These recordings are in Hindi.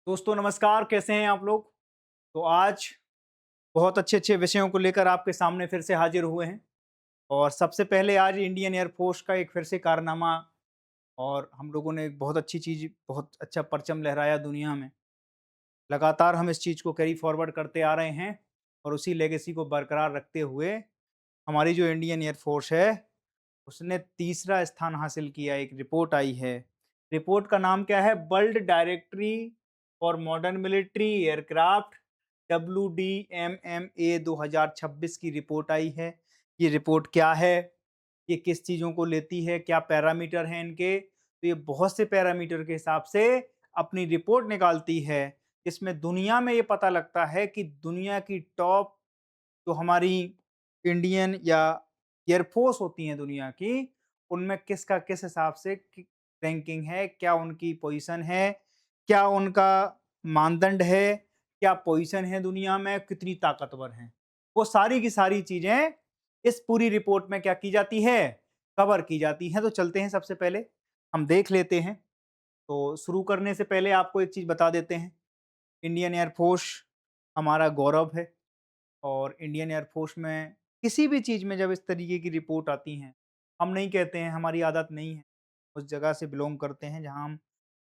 दोस्तों नमस्कार, कैसे हैं आप लोग? तो आज बहुत अच्छे-अच्छे विषयों को लेकर आपके सामने फिर से हाजिर हुए हैं और सबसे पहले आज इंडियन एयर फ़ोर्स का एक फिर से कारनामा और हम लोगों ने एक बहुत अच्छी चीज़, बहुत अच्छा परचम लहराया दुनिया में। लगातार हम इस चीज़ को कैरी फ़ॉरवर्ड करते आ रहे हैं और उसी लेगेसी को बरकरार रखते हुए हमारी जो इंडियन एयर फ़ोर्स है, उसने तीसरा स्थान हासिल किया। एक रिपोर्ट आई है। रिपोर्ट का नाम क्या है? World directory for modern military aircraft WDMMA 2026 की रिपोर्ट आई है। ये रिपोर्ट क्या है? ये किस चीज़ों को लेती है? क्या पैरामीटर हैं इनके? तो ये बहुत से पैरामीटर के हिसाब से अपनी रिपोर्ट निकालती है। इसमें दुनिया में ये पता लगता है कि दुनिया की टॉप जो हमारी इंडियन या एयरफोर्स होती हैं दुनिया की, उनमें किसका किस हिसाब से रैंकिंग है, क्या उनकी पोजीशन है, क्या उनका मानदंड है, क्या पोजीशन है दुनिया में, कितनी ताकतवर हैं। वो सारी की सारी चीज़ें इस पूरी रिपोर्ट में क्या की जाती है, कवर की जाती हैं। तो चलते हैं, सबसे पहले हम देख लेते हैं। तो शुरू करने से पहले आपको एक चीज़ बता देते हैं, इंडियन एयर फोर्स हमारा गौरव है। और इंडियन एयर फोर्स में किसी भी चीज़ में जब इस तरीके की रिपोर्ट आती हैं, हम नहीं कहते हैं, हमारी आदत नहीं है, उस जगह से बिलोंग करते हैं जहाँ हम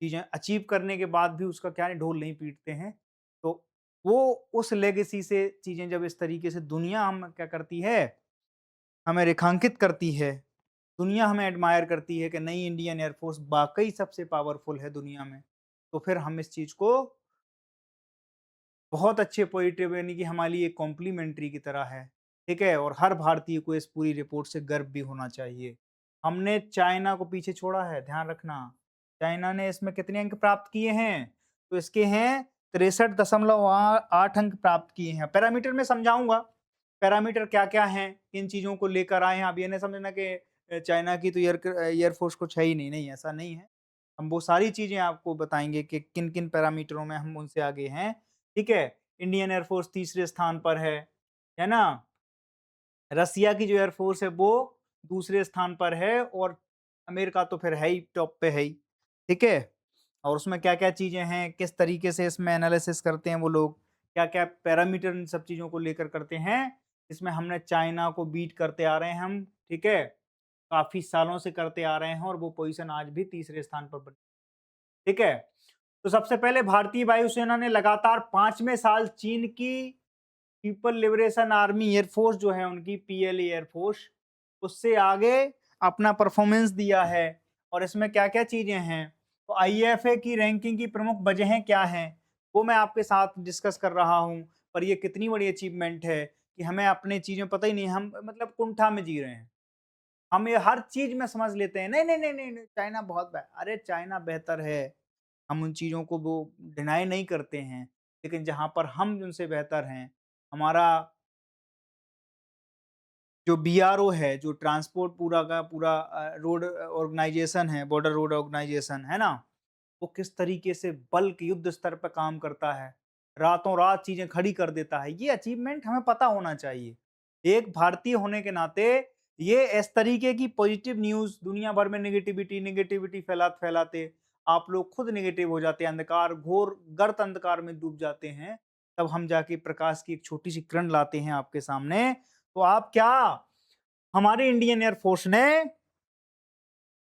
चीज़ें अचीव करने के बाद भी उसका क्या है, ढोल नहीं पीटते हैं। तो वो उस लेगेसी से चीज़ें जब इस तरीके से दुनिया हम क्या करती है, हमें रेखांकित करती है, दुनिया हमें एडमायर करती है कि नहीं, इंडियन एयर फोर्स वाक़ई सबसे पावरफुल है दुनिया में, तो फिर हम इस चीज़ को बहुत अच्छे पॉजिटिव, यानी कि हमारे लिए कॉम्प्लीमेंट्री की तरह है, ठीक है? और हर भारतीय को इस पूरी रिपोर्ट से गर्व भी होना चाहिए। हमने चाइना को पीछे छोड़ा है, ध्यान रखना। चाइना ने इसमें कितने अंक प्राप्त किए हैं? तो इसके हैं 63.8 अंक प्राप्त किए हैं। पैरामीटर में समझाऊँगा, पैरामीटर क्या-क्या हैं, किन चीज़ों को लेकर आए हैं। आप ये नहीं समझना कि चाइना की तो एयर फ़ोर्स कुछ है ही नहीं, नहीं ऐसा नहीं है। हम वो सारी चीज़ें आपको बताएँगे कि किन-किन पैरामीटरों में हम उनसे आगे हैं। ठीक है? इंडियन एयर फ़ोर्स तीसरे स्थान पर है ना? रसिया की जो एयर फ़ोर्स है वो दूसरे स्थान पर है और अमेरिका तो फिर है ही, टॉप पे है ही, ठीक है? और उसमें क्या-क्या चीज़ें हैं, किस तरीके से इसमें एनालिसिस करते हैं वो लोग, क्या-क्या पैरामीटर इन सब चीज़ों को लेकर करते हैं, इसमें हमने चाइना को बीट करते आ रहे हैं हम, ठीक है? काफ़ी सालों से करते आ रहे हैं और वो पोज़ीशन आज भी तीसरे स्थान पर बनी, ठीक है? तो सबसे पहले भारतीय वायुसेना ने लगातार 5वें साल चीन की पीपल लिबरेशन आर्मी एयरफोर्स जो है उनकी पीएलए एयरफोर्स, उससे आगे अपना परफॉर्मेंस दिया है। और इसमें क्या-क्या चीज़ें हैं, तो आईएफए की रैंकिंग की प्रमुख वजहें क्या हैं, वो मैं आपके साथ डिस्कस कर रहा हूँ। पर ये कितनी बड़ी अचीवमेंट है कि हमें अपनी चीज़ें पता ही नहीं, हम मतलब कुंठा में जी रहे हैं। हम ये हर चीज़ में समझ लेते हैं, नहीं, नहीं, नहीं, नहीं, नहीं, चाइना बहुत अरे चाइना बेहतर है। हम उन चीज़ों को वो डिनाई नहीं करते हैं, लेकिन जहाँ पर हम उनसे बेहतर हैं, हमारा जो बीआरओ है, जो ट्रांसपोर्ट पूरा का पूरा रोड ऑर्गेनाइज़ेशन है, बॉर्डर रोड ऑर्गेनाइज़ेशन, है ना? वो किस तरीके से बल्क युद्ध स्तर पे काम करता है, रातों-रात चीज़ें खड़ी कर देता है, ये अचीवमेंट हमें पता होना चाहिए। एक भारतीय होने के नाते ये इस तरीके की पॉजिटिव न्यूज़ दुनिया भर में नेगेटिविटी फैलाते-फैलाते आप लोग खुद नेगेटिव हो जाते हैं, अंधकार, घोर गर्त अंधकार में डूब जाते हैं, तब हम जाके प्रकाश की एक छोटी-सी किरण लाते हैं आपके सामने। तो आप क्या, हमारी इंडियन एयर फोर्स ने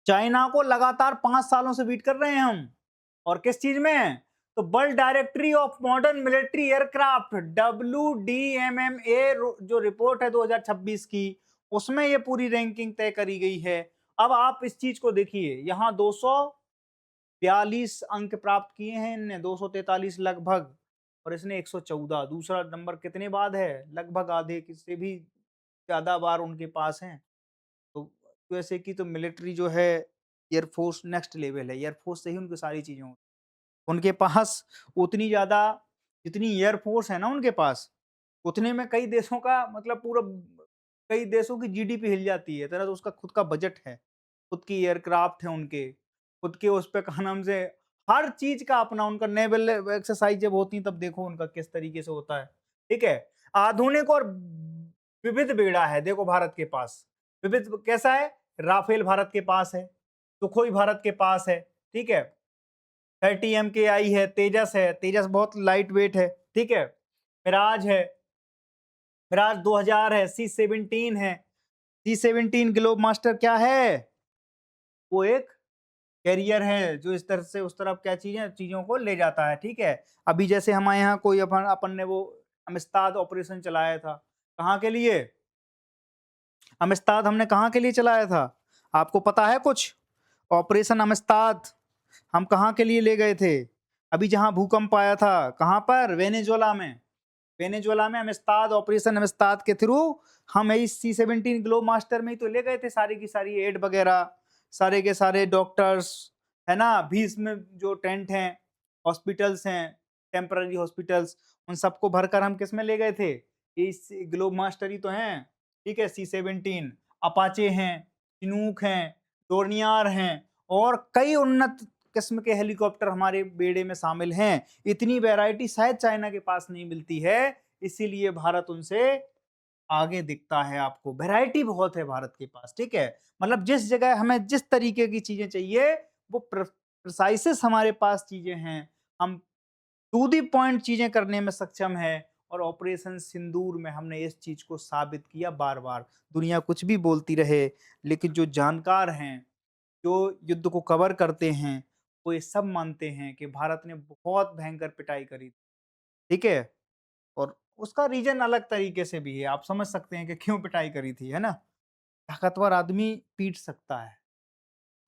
चाइना को लगातार 5 सालों से बीट कर रहे हैं हम। और किस चीज़ में? तो world directory of modern military aircraft WDMMA जो रिपोर्ट है 2026 की, उसमें ये पूरी रैंकिंग तय करी गई है। अब आप इस चीज़ को देखिए, यहाँ 242 अंक प्राप्त किए हैं इनने, 243 लगभग, और इसने 114। दूसरा नंबर कितने बाद है? लगभग आधे कि से भी ज़्यादा बार उनके पास हैं। तो यूएसए की तो मिलिट्री जो है, एयरफोर्स नेक्स्ट लेवल है, एयरफोर्स से ही उनकी सारी चीज़ें होती हैं। उनके पास उतनी ज़्यादा, जितनी एयरफोर्स है ना उनके पास, उतने में कई देशों का मतलब पूरा, कई देशों की जीडीपी हिल जाती है, तरह तो उसका खुद का बजट है, खुद की एयरक्राफ्ट है उनके, खुद के उस पे क्या नाम से, हर चीज़ का अपना उनका नेवल एक्सरसाइज़ जब होती है तब देखो उनका किस तरीके से होता है, ठीक है? आधुनिक और विविध बेड़ा है देखो भारत के पास। विविध कैसा है? राफेल भारत के पास है, सुखोई भारत के पास है, ठीक है? 30 MKI है, तेजस बहुत लाइट वेट है, ठीक है। मिराज है, मिराज 2000 है, C-17 है। C-17 ग्लोब मास्टर क्या है? वो एक कैरियर है जो इस तरह से उस तरफ क्या चीज़ों को ले जाता है, ठीक है। अभी जैसे हमारे यहाँ कोई अपन अपन ने वो अमिस्ताद ऑपरेशन चलाया था, कहाँ के लिए? अमिस्ताद हमने कहाँ के लिए चलाया था? आपको पता है कुछ? ऑपरेशन अमिस्ताद हम कहाँ के लिए ले गए थे? अभी जहाँ भूकंप आया था, कहाँ पर? वेनेजुएला में। वेनेजुएला में अमिस्ताद, ऑपरेशन अमिस्ताद के थ्रू हम यही C-17 ग्लोब मास्टर में ही तो ले गए थे सारी की सारी एड वगैरह, सारे के सारे डॉक्टर्स, है ना? 20 में जो टेंट हैं, हॉस्पिटल्स हैं, टेम्पररी हॉस्पिटल्स, उन सबको भरकर हम किस में ले गए थे? इस ग्लोब मास्टर ही तो हैं, ठीक है। C-17, अपाचे हैं, चिनूक हैं, डोर्नियर हैं और कई उन्नत किस्म के हेलीकॉप्टर हमारे बेड़े में शामिल हैं। इतनी वैरायटी शायद चाइना के पास नहीं मिलती है, इसीलिए भारत उनसे आगे दिखता है आपको। वैरायटी बहुत है भारत के पास, ठीक है। मतलब जिस जगह हमें जिस तरीके की चीजें चाहिए वो प्रिसाइसेस हमारे पास चीजें हैं। हम टू दी पॉइंट चीजें करने में सक्षम है और ऑपरेशन सिंदूर में हमने इस चीज को साबित किया बार बार। दुनिया कुछ भी बोलती रहे, लेकिन जो जानकार हैं, जो युद्ध को कवर करते हैं, वो ये सब मानते हैं कि भारत ने बहुत भयंकर पिटाई करी, ठीक है? और उसका रीज़न अलग तरीके से भी है, आप समझ सकते हैं कि क्यों पिटाई करी थी, है ना? ताकतवर आदमी पीट सकता है।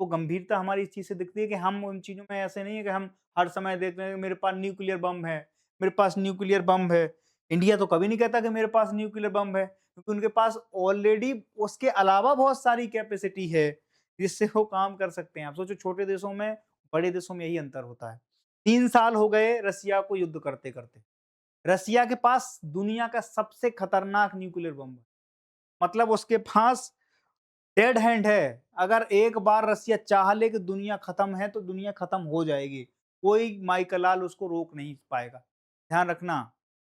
वो गंभीरता हमारी इस चीज़ से दिखती है कि हम उन चीज़ों में ऐसे नहीं है कि हम हर समय देख रहे हैं कि मेरे पास न्यूक्लियर बम है, मेरे पास न्यूक्लियर बम है। इंडिया तो कभी नहीं कहता कि मेरे पास न्यूक्लियर बम है, क्योंकि उनके पास ऑलरेडी उसके अलावा बहुत सारी कैपेसिटी है, जिससे वो काम कर सकते हैं। आप सोचो छोटे देशों में, बड़े देशों में यही अंतर होता है। 3 साल हो गए रसिया को युद्ध करते-करते। रसिया के पास दुनिया का सबसे खतरनाक न्यूक्लियर बम है। मतलब उसके पास डेड हैंड है। अगर एक बार रसिया चाह ले कि दुनिया खत्म है, तो दुनिया खत्म हो जाएगी। कोई माइकलाल उसको रोक नहीं पाएगा। ध्यान रखना।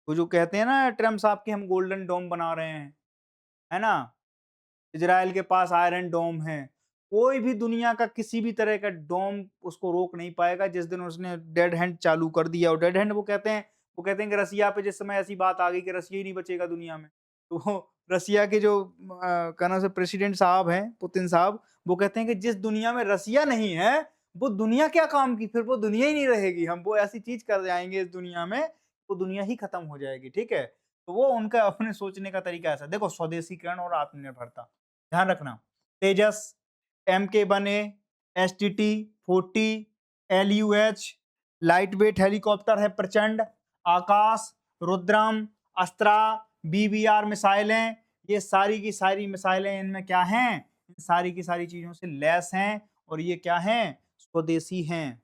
वो जो कहते हैं ना ट्रम्प साहब कि हम गोल्डन डोम बना रहे हैं, है ना? इज़राइल के पास आयरन डोम है। कोई भी दुनिया का किसी भी तरह का डोम उसको रोक नहीं पाएगा जिस दिन उसने डेड हैंड चालू कर दिया। और डेड हैंड वो कहते हैं कि रसिया पे जिस समय ऐसी बात आ गई कि रसिया ही नहीं बचेगा दुनिया में। तो वो रसिया के जो क्या नाम से प्रेसिडेंट साहब हैं, पुतिन साहब, वो कहते हैं कि जिस दुनिया में रसिया नहीं है, वो दुनिया क्या काम की? फिर वो दुनिया ही नहीं रहेगी। हम वो ऐसी चीज़ कर जाएँगे इस दुनिया में, वो दुनिया ही खत्म हो जाएगी, ठीक है? तो वो उनका अपने सोचने का तरीका ऐसा है। देखो स्वदेशीकरण और आत्मनिर्भरता। ध्यान रखना, तेजस, MK-1A, STT-40, LUH, light weight helicopter है प्रचंड, आकाश, रुद्रम, अस्त्रा, BBR मिसाइलें, ये सारी की सारी मिसाइलें इनमें क्या हैं? इन सारी की सारी चीज़ों से लैस हैं और ये क्या हैं? स्वदेशी हैं।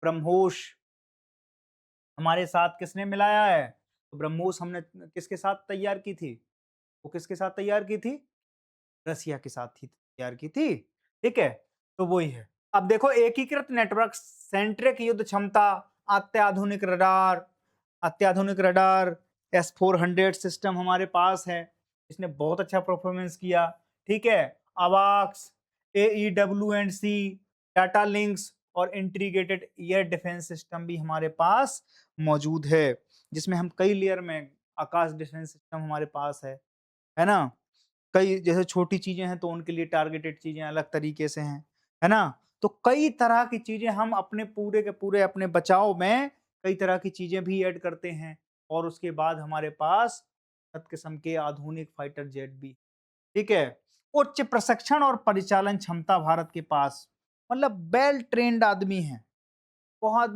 ब्रह्मोस हमारे साथ किसने मिलाया है? तो ब्रह्मोस हमने किसके साथ तैयार की थी? वो किसके साथ तैयार की थी? रसिया के साथ ही तैयार की थी, ठीक है? तो वही है। अब देखो एकीकृत नेटवर्क सेंट्रिक युद्ध क्षमता, अत्याधुनिक रडार S-400 सिस्टम हमारे पास है। इसने बहुत अच्छा परफॉर्मेंस किया, ठीक है? अवाक्स, AEW&C, डाटा लिंक्स और इंटीग्रेटेड एयर डिफेंस सिस्टम भी हमारे पास मौजूद है, जिसमें हम कई लेयर में आकाश डिफेंस सिस्टम हमारे पास है ना? कई जैसे छोटी चीज़ें हैं तो उनके लिए टारगेटेड चीज़ें अलग तरीके से हैं, है ना? तो कई तरह की चीज़ें हम अपने पूरे के पूरे अपने बचाव में कई तरह की चीज़ें भी ऐड करते हैं और उसके बाद हमारे पास उन्नत किस्म के आधुनिक फाइटर जेट भी, ठीक है? उच्च प्रशिक्षण और परिचालन क्षमता भारत के पास, मतलब वेल ट्रेन्ड आदमी हैं। बहुत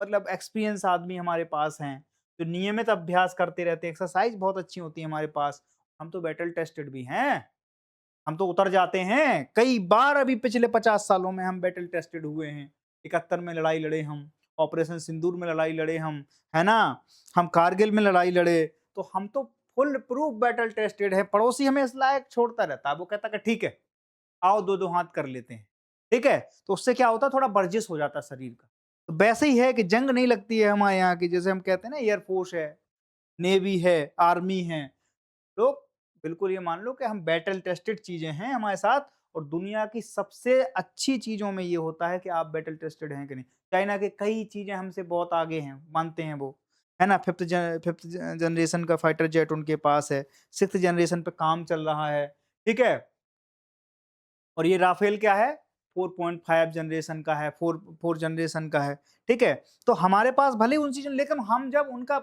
मतलब एक्सपीरियंस आदमी हमारे पास हैं, जो नियमित अभ्यास करते रहते हैं, एक्सरसाइज बहुत अच्छी होती है हमारे पास। हम तो बैटल टेस्टेड भी हैं, हम तो उतर जाते हैं। कई बार अभी पिछले 50 सालों में हम बैटल टेस्टेड हुए हैं। 71 में लड़ाई लड़े हम, ऑपरेशन सिंदूर में लड़ाई लड़े हम, है ना? हम कारगिल में लड़ाई लड़े, तो हम तो फुल प्रूफ बैटल टेस्टेड है। पड़ोसी हमें इस लायक छोड़ता रहता है, वो कहता है कि ठीक है, आओ 2-2 हाथ कर लेते हैं, ठीक है? तो उससे क्या होता है थोड़ा वर्जिश हो जाता है शरीर का। तो वैसे ही है कि जंग नहीं लगती है हमारे यहाँ की, जैसे हम कहते हैं ना एयरफोर्स है, नेवी है, आर्मी है। तो बिल्कुल ये मान लो कि हम बैटल टेस्टेड चीज़ें हैं हमारे साथ और दुनिया की सबसे अच्छी चीज़ों में ये होता है कि आप बैटल टेस्टेड हैं कि नहीं। चाइना के कई चीज़ें हमसे बहुत आगे हैं, मानते हैं वो, है ना? 5th जनरेशन का फाइटर जेट उनके पास है, 6th जनरेशन पे काम चल रहा है, ठीक है? और ये राफेल क्या है? 4.5 जनरेशन का है, 4 जनरेशन का है, ठीक है? तो हमारे पास भले ही उन चीज़ों लेकिन हम जब उनका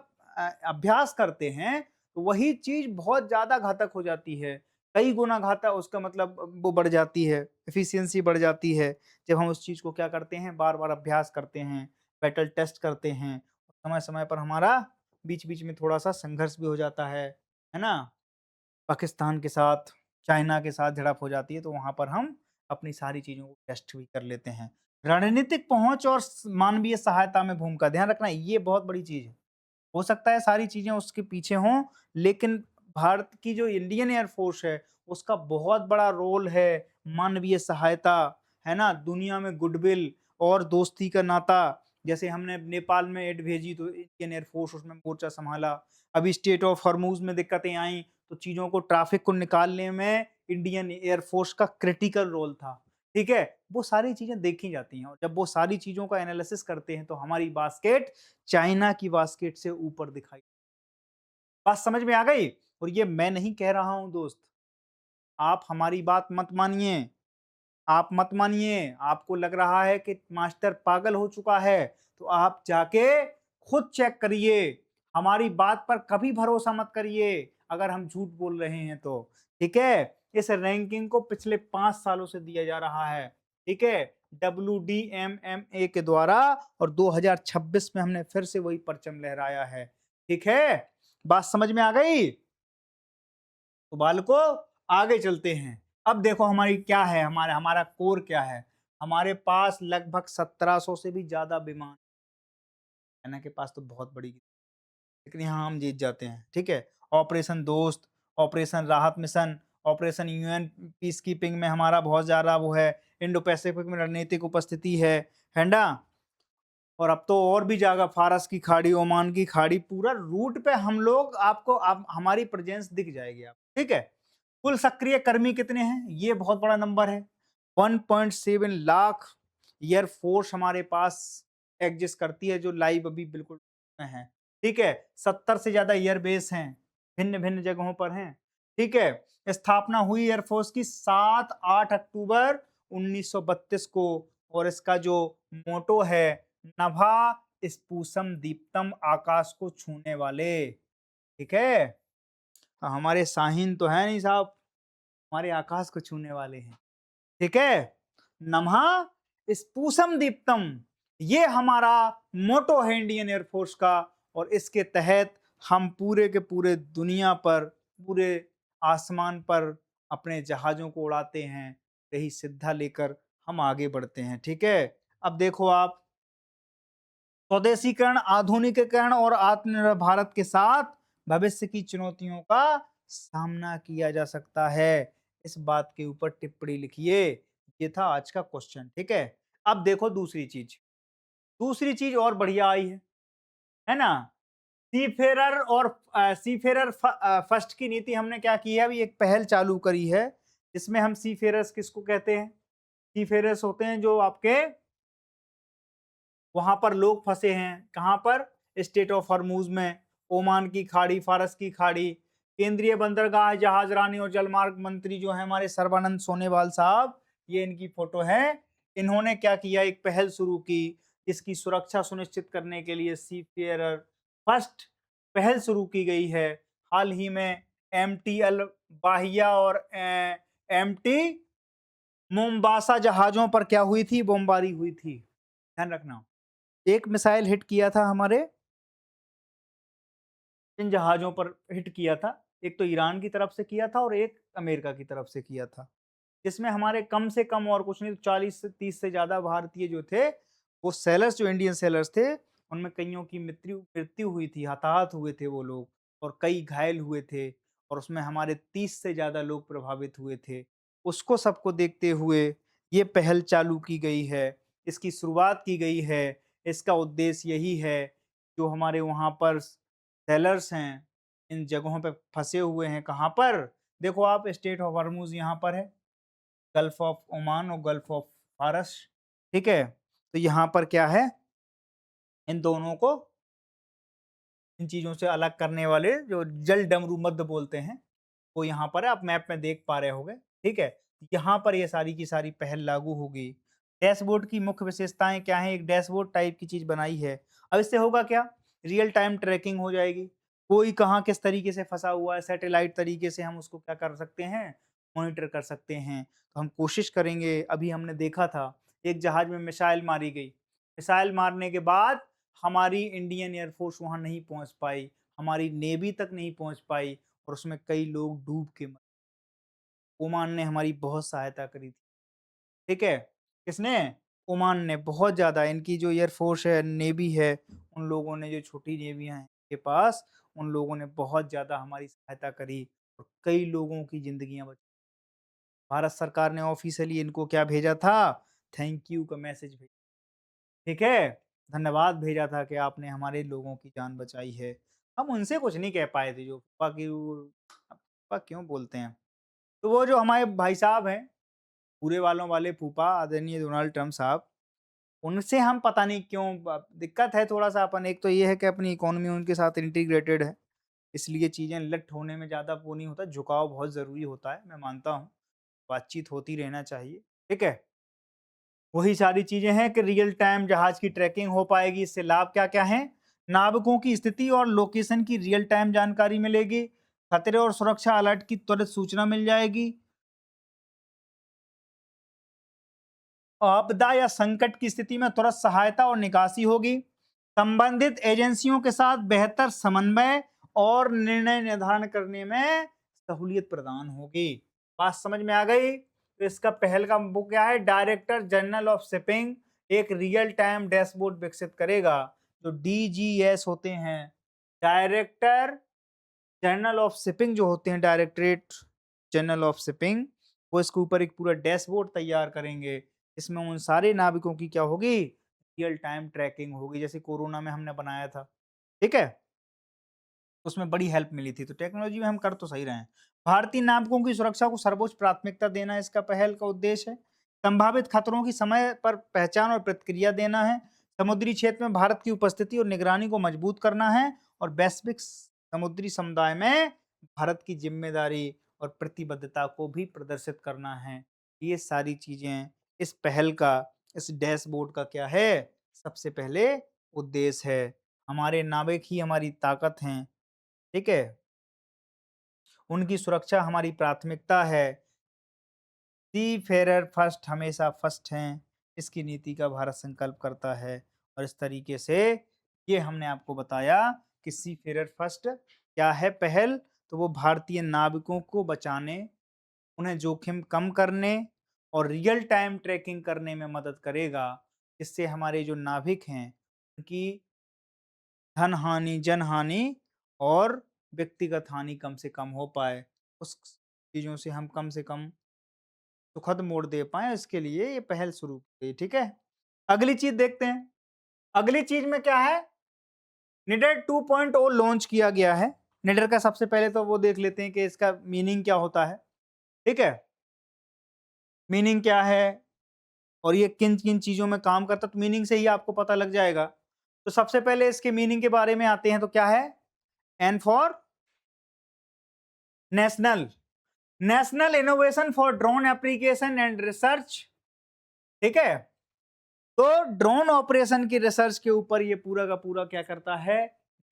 अभ्यास करते हैं, तो वही चीज़ बहुत ज़्यादा घातक हो जाती है। कई गुना घातक उसका मतलब वो बढ़ जाती है, एफिशिएंसी बढ़ जाती है। जब हम उस चीज़ को क्या करते हैं, बार-बार अभ्यास करते हैं, बैटल टेस्ट करते हैं, समय-समय पर हमारा बीच-बीच में थोड़ा-सा संघर्ष भी हो जाता है ना? पाकिस्तान के साथ, चाइना के साथ झड़प हो जाती है, तो वहाँ पर हम अपनी सारी चीज़ों को टेस्ट भी कर लेते हैं। रणनीतिक पहुँच और मानवीय सहायता में भूमिका, ध्यान रखना ये बहुत बड़ी चीज़ है। हो सकता है सारी चीज़ें उसके पीछे हों, लेकिन भारत की जो इंडियन एयर फ़ोर्स है, उसका बहुत बड़ा रोल है मानवीय सहायता, है ना? दुनिया में गुडविल और दोस्ती का नाता, जैसे हमने नेपाल में एड भेजी तो इंडियन एयर फ़ोर्स उसमें मोर्चा सँभाला। अभी स्ट्रेट ऑफ हॉर्मूज़ में दिक्कतें आईं, तो चीज़ों को ट्रैफ़िक को निकालने में इंडियन एयर फ़ोर्स का क्रिटिकल रोल था, ठीक है? वो सारी चीज़ें देखी जाती हैं और जब वो सारी चीज़ों का एनालिसिस करते हैं, तो हमारी बास्केट चाइना की बास्केट से ऊपर दिखाई। बात समझ में आ गई? और ये मैं नहीं कह रहा हूँ दोस्त, आप हमारी बात मत मानिए, आप मत मानिए। आपको लग रहा है कि मास्टर पागल हो चुका है, तो आप जाके खुद चेक करिए। हमारी बात पर कभी भरोसा मत करिए, अगर हम झूठ बोल रहे हैं तो, ठीक है? इस रैंकिंग को पिछले 5 सालों से दिया जा रहा है, ठीक है? WDMMA के द्वारा और 2026 में हमने फिर से वही परचम लहराया है, ठीक है? बात समझ में आ गई? तो बालकों आगे चलते हैं। अब देखो हमारी क्या है, हमारा हमारा कोर क्या है? हमारे पास लगभग 1700 से भी ज़्यादा विमान, चाइना के पास तो बहुत बड़ी, लेकिन यहाँ हम जीत जाते हैं, ठीक है? ऑपरेशन दोस्त, ऑपरेशन राहत mission, operation UN peace keeping में हमारा बहुत ज़्यादा वो है, इंडो पैसिफिक में रणनीतिक उपस्थिति है ना? और अब तो और भी जगह फारस की खाड़ी, ओमान की खाड़ी, पूरा रूट पे हम लोग आपको अब हमारी प्रेजेंस दिख जाएगी आप, ठीक है? कुल सक्रिय कर्मी कितने हैं? ये बहुत बड़ा नंबर है। 1.7 लाख एयर फोर्स हमारे पास एग्जिस्ट करती है, जो लाइव अभी बिल्कुल में है, ठीक है? 70 से ज़्यादा एयर बेस हैं, भिन्न-भिन्न जगहों पर हैं, ठीक है? स्थापना हुई एयर फोर्स की 7-8 अक्टूबर 1932 को और इसका जो मोटो है, नभा स्पूसम दीप्तम, आकाश को छूने वाले, ठीक है? हमारे शाहीन तो है नहीं साहब, हमारे आकाश को छूने वाले हैं, ठीक है? नमः स्पूसम दीप्तम, ये हमारा मोटो है इंडियन एयर फोर्स का और इसके तहत हम पूरे के पूरे दुनिया पर, पूरे आसमान पर अपने जहाज़ों को उड़ाते हैं, यही सिद्धा लेकर हम आगे बढ़ते हैं, ठीक है? अब देखो आप, स्वदेशीकरण, आधुनिकीकरण और आत्मनिर्भर भारत के साथ भविष्य की चुनौतियों का सामना किया जा सकता है। इस बात के ऊपर टिप्पणी लिखिए। ये था आज का क्वेश्चन, ठीक है? अब देखो दूसरी चीज, दूसरी चीज और बढ़िया आई है ना? सीफेरर और सीफेरर फर्स्ट की नीति हमने क्या की है, अभी एक पहल चालू करी है, जिसमें हम सीफेरर्स किसको कहते हैं? सीफेरर्स होते हैं जो आपके वहां पर लोग फंसे हैं, कहां पर? स्टेट ऑफ हॉर्मूज में, ओमान की खाड़ी, फारस की खाड़ी। केंद्रीय बंदरगाह, जहाजरानी और जलमार्ग मंत्री जो है हमारे सर्बानंद सोनोवाल साहब, ये इनकी फोटो है। इन्होंने क्या किया, एक पहल शुरू की, इसकी सुरक्षा सुनिश्चित करने के लिए सीफेयर फर्स्ट पहल शुरू की गई है। हाल ही में MTL बाहिया और MT मोम्बासा जहाजों पर क्या हुई थी, बमबारी हुई थी, ध्यान रखना। एक मिसाइल हिट किया था हमारे इन जहाज़ों पर हिट किया था। एक तो ईरान की तरफ से किया था और एक अमेरिका की तरफ से किया था। जिसमें हमारे कम से कम और कुछ नहीं तो 40 से 30 से ज़्यादा भारतीय जो थे, वो सेलर्स जो इंडियन सेलर्स थे, उनमें कइयों की मृत्यु मृत्यु हुई थी, हताहत हुए थे वो लोग और कई घायल हुए थे और उसमें हमारे 30 से ज़्यादा लोग प्रभावित हुए थे। उसको सबको देखते हुए ये पहल चालू की गई है, इसकी शुरुआत की गई है। इसका उद्देश्य यही है, जो हमारे वहाँ पर सेलर्स हैं, इन जगहों पे फँसे हुए हैं, कहाँ पर? देखो आप, स्टेट ऑफ हॉर्मूज़ यहाँ पर है, गल्फ ऑफ ओमान और गल्फ ऑफ फारस, ठीक है? तो यहाँ पर क्या है, इन दोनों को, इन चीज़ों से अलग करने वाले जो जल डमरू मध्य बोलते हैं, वो यहाँ पर है, आप मैप में देख पा रहे होंगे, ठीक है? यहाँ पर ये सारी की सारी पहल लागू होगी। डैशबोर्ड की मुख्य विशेषताएँ क्या हैं? एक डैशबोर्ड टाइप की चीज़ बनाई है। अब इससे होगा क्या? रियल टाइम ट्रैकिंग हो जाएगी। कोई कहाँ किस तरीके से फँसा हुआ है, सैटेलाइट तरीके से हम उसको क्या कर सकते हैं? मॉनिटर कर सकते हैं। तो हम कोशिश करेंगे, अभी हमने देखा था, एक जहाज में मिसाइल मारी गई। मिसाइल मारने के बाद हमारी इंडियन एयर फ़ोर्स वहाँ नहीं पहुँच पाई, हमारी नेवी तक नहीं पहुँच पाई और उसमें कई लोग डूब के मरे। ओमान ने हमारी बहुत सहायता करी थी, ठीक है? किसने? ओमान ने बहुत ज़्यादा, इनकी जो एयर फ़ोर्स है, नेवी है, उन लोगों ने, जो छोटी नेवियाँ हैं इनके पास, उन लोगों ने बहुत ज़्यादा हमारी सहायता करी और कई लोगों की ज़िंदगियाँ बचाई। भारत सरकार ने ऑफ़िशियली इनको क्या भेजा था? थैंक यू का मैसेज भेजा, ठीक है? धन्यवाद भेजा था कि आपने हमारे लोगों की जान बचाई है। हम उनसे कुछ नहीं कह पाए थे, जो फूफा की वो, फूफा क्यों बोलते हैं? तो वो जो हमारे भाई साहब हैं, पूरे वालों वाले फूफा आदरणीय डोनाल्ड ट्रम्प साहब, उनसे हम पता नहीं क्यों दिक्कत है थोड़ा-सा, अपन एक तो ये है कि अपनी इकोनॉमी उनके साथ इंटीग्रेटेड है, इसलिए चीज़ें लट होने में ज़्यादा वो नहीं होता, झुकाव बहुत ज़रूरी होता है, मैं मानता हूँ। बातचीत होती रहना चाहिए, ठीक है? वही सारी चीज़ें हैं कि रियल टाइम जहाज की ट्रैकिंग हो पाएगी, इससे लाभ क्या-क्या हैं? नाविकों की स्थिति और लोकेशन की रियल टाइम जानकारी मिलेगी, खतरे और सुरक्षा अलर्ट की त्वरित सूचना मिल जाएगी, आपदा या संकट की स्थिति में तुरंत सहायता और निकासी होगी। संबंधित एजेंसियों के साथ बेहतर समन्वय और निर्णय निर्धारण करने में सहूलियत प्रदान होगी। बात समझ में आ गई? तो इसका पहल का वो क्या है? डायरेक्टर जनरल ऑफ शिपिंग एक रियल टाइम डैशबोर्ड विकसित करेगा। जो डीजीएस होते हैं, डायरेक्टर जनरल ऑफ शिपिंग जो होते हैं, डायरेक्टरेट जनरल ऑफ शिपिंग, वो इसके ऊपर एक पूरा डैशबोर्ड तैयार करेंगे। इसमें उन सारे नाविकों की क्या होगी? रियल टाइम ट्रैकिंग होगी, जैसे कोरोना में हमने बनाया था, ठीक है? उसमें बड़ी हेल्प मिली थी, तो टेक्नोलॉजी में हम कर तो सही रहे हैं। भारतीय नाविकों की सुरक्षा को सर्वोच्च प्राथमिकता देना इसका पहल का उद्देश्य है। संभावित खतरों की समय पर पहचान और प्रतिक्रिया देना है। समुद्री क्षेत्र में भारत की उपस्थिति और निगरानी को मजबूत करना है और वैश्विक समुद्री समुदाय में भारत की जिम्मेदारी और प्रतिबद्धता को भी प्रदर्शित करना है। ये सारी चीजें इस पहल का, इस डैशबोर्ड का क्या है? सबसे पहले उद्देश्य है। हमारे नाविक ही हमारी ताकत हैं, ठीक है? उनकी सुरक्षा हमारी प्राथमिकता है। सी फेरर फर्स्ट हमेशा फर्स्ट हैं, इसकी नीति का भारत संकल्प करता है और इस तरीके से ये हमने आपको बताया कि सी फेरर फर्स्ट क्या है पहल, तो वो भारतीय नाविकों को बचाने, उन्हें जोखिम कम करने और रियल टाइम ट्रैकिंग करने में मदद करेगा। इससे हमारे जो नाविक हैं, उनकी धन हानि, जनहानि और व्यक्तिगत हानि कम से कम हो पाए। उस चीज़ों से हम कम से कम सुखद मोड़ दे पाएँ, इसके लिए ये पहल शुरू की गई, ठीक है? अगली चीज़ देखते हैं। अगली चीज़ में क्या है? निडर 2.0 लॉन्च किया गया है। निडर का सबसे पहले तो वो देख लेते हैं कि इसका मीनिंग क्या होता है, ठीक है? मीनिंग क्या है और ये किन-किन चीज़ों में काम करता है, तो मीनिंग से ही आपको पता लग जाएगा। तो सबसे पहले इसके मीनिंग के बारे में आते हैं, तो क्या है? N for national, national innovation for drone application and research, ठीक है? तो ड्रोन ऑपरेशन की रिसर्च के ऊपर ये पूरा का पूरा क्या करता है?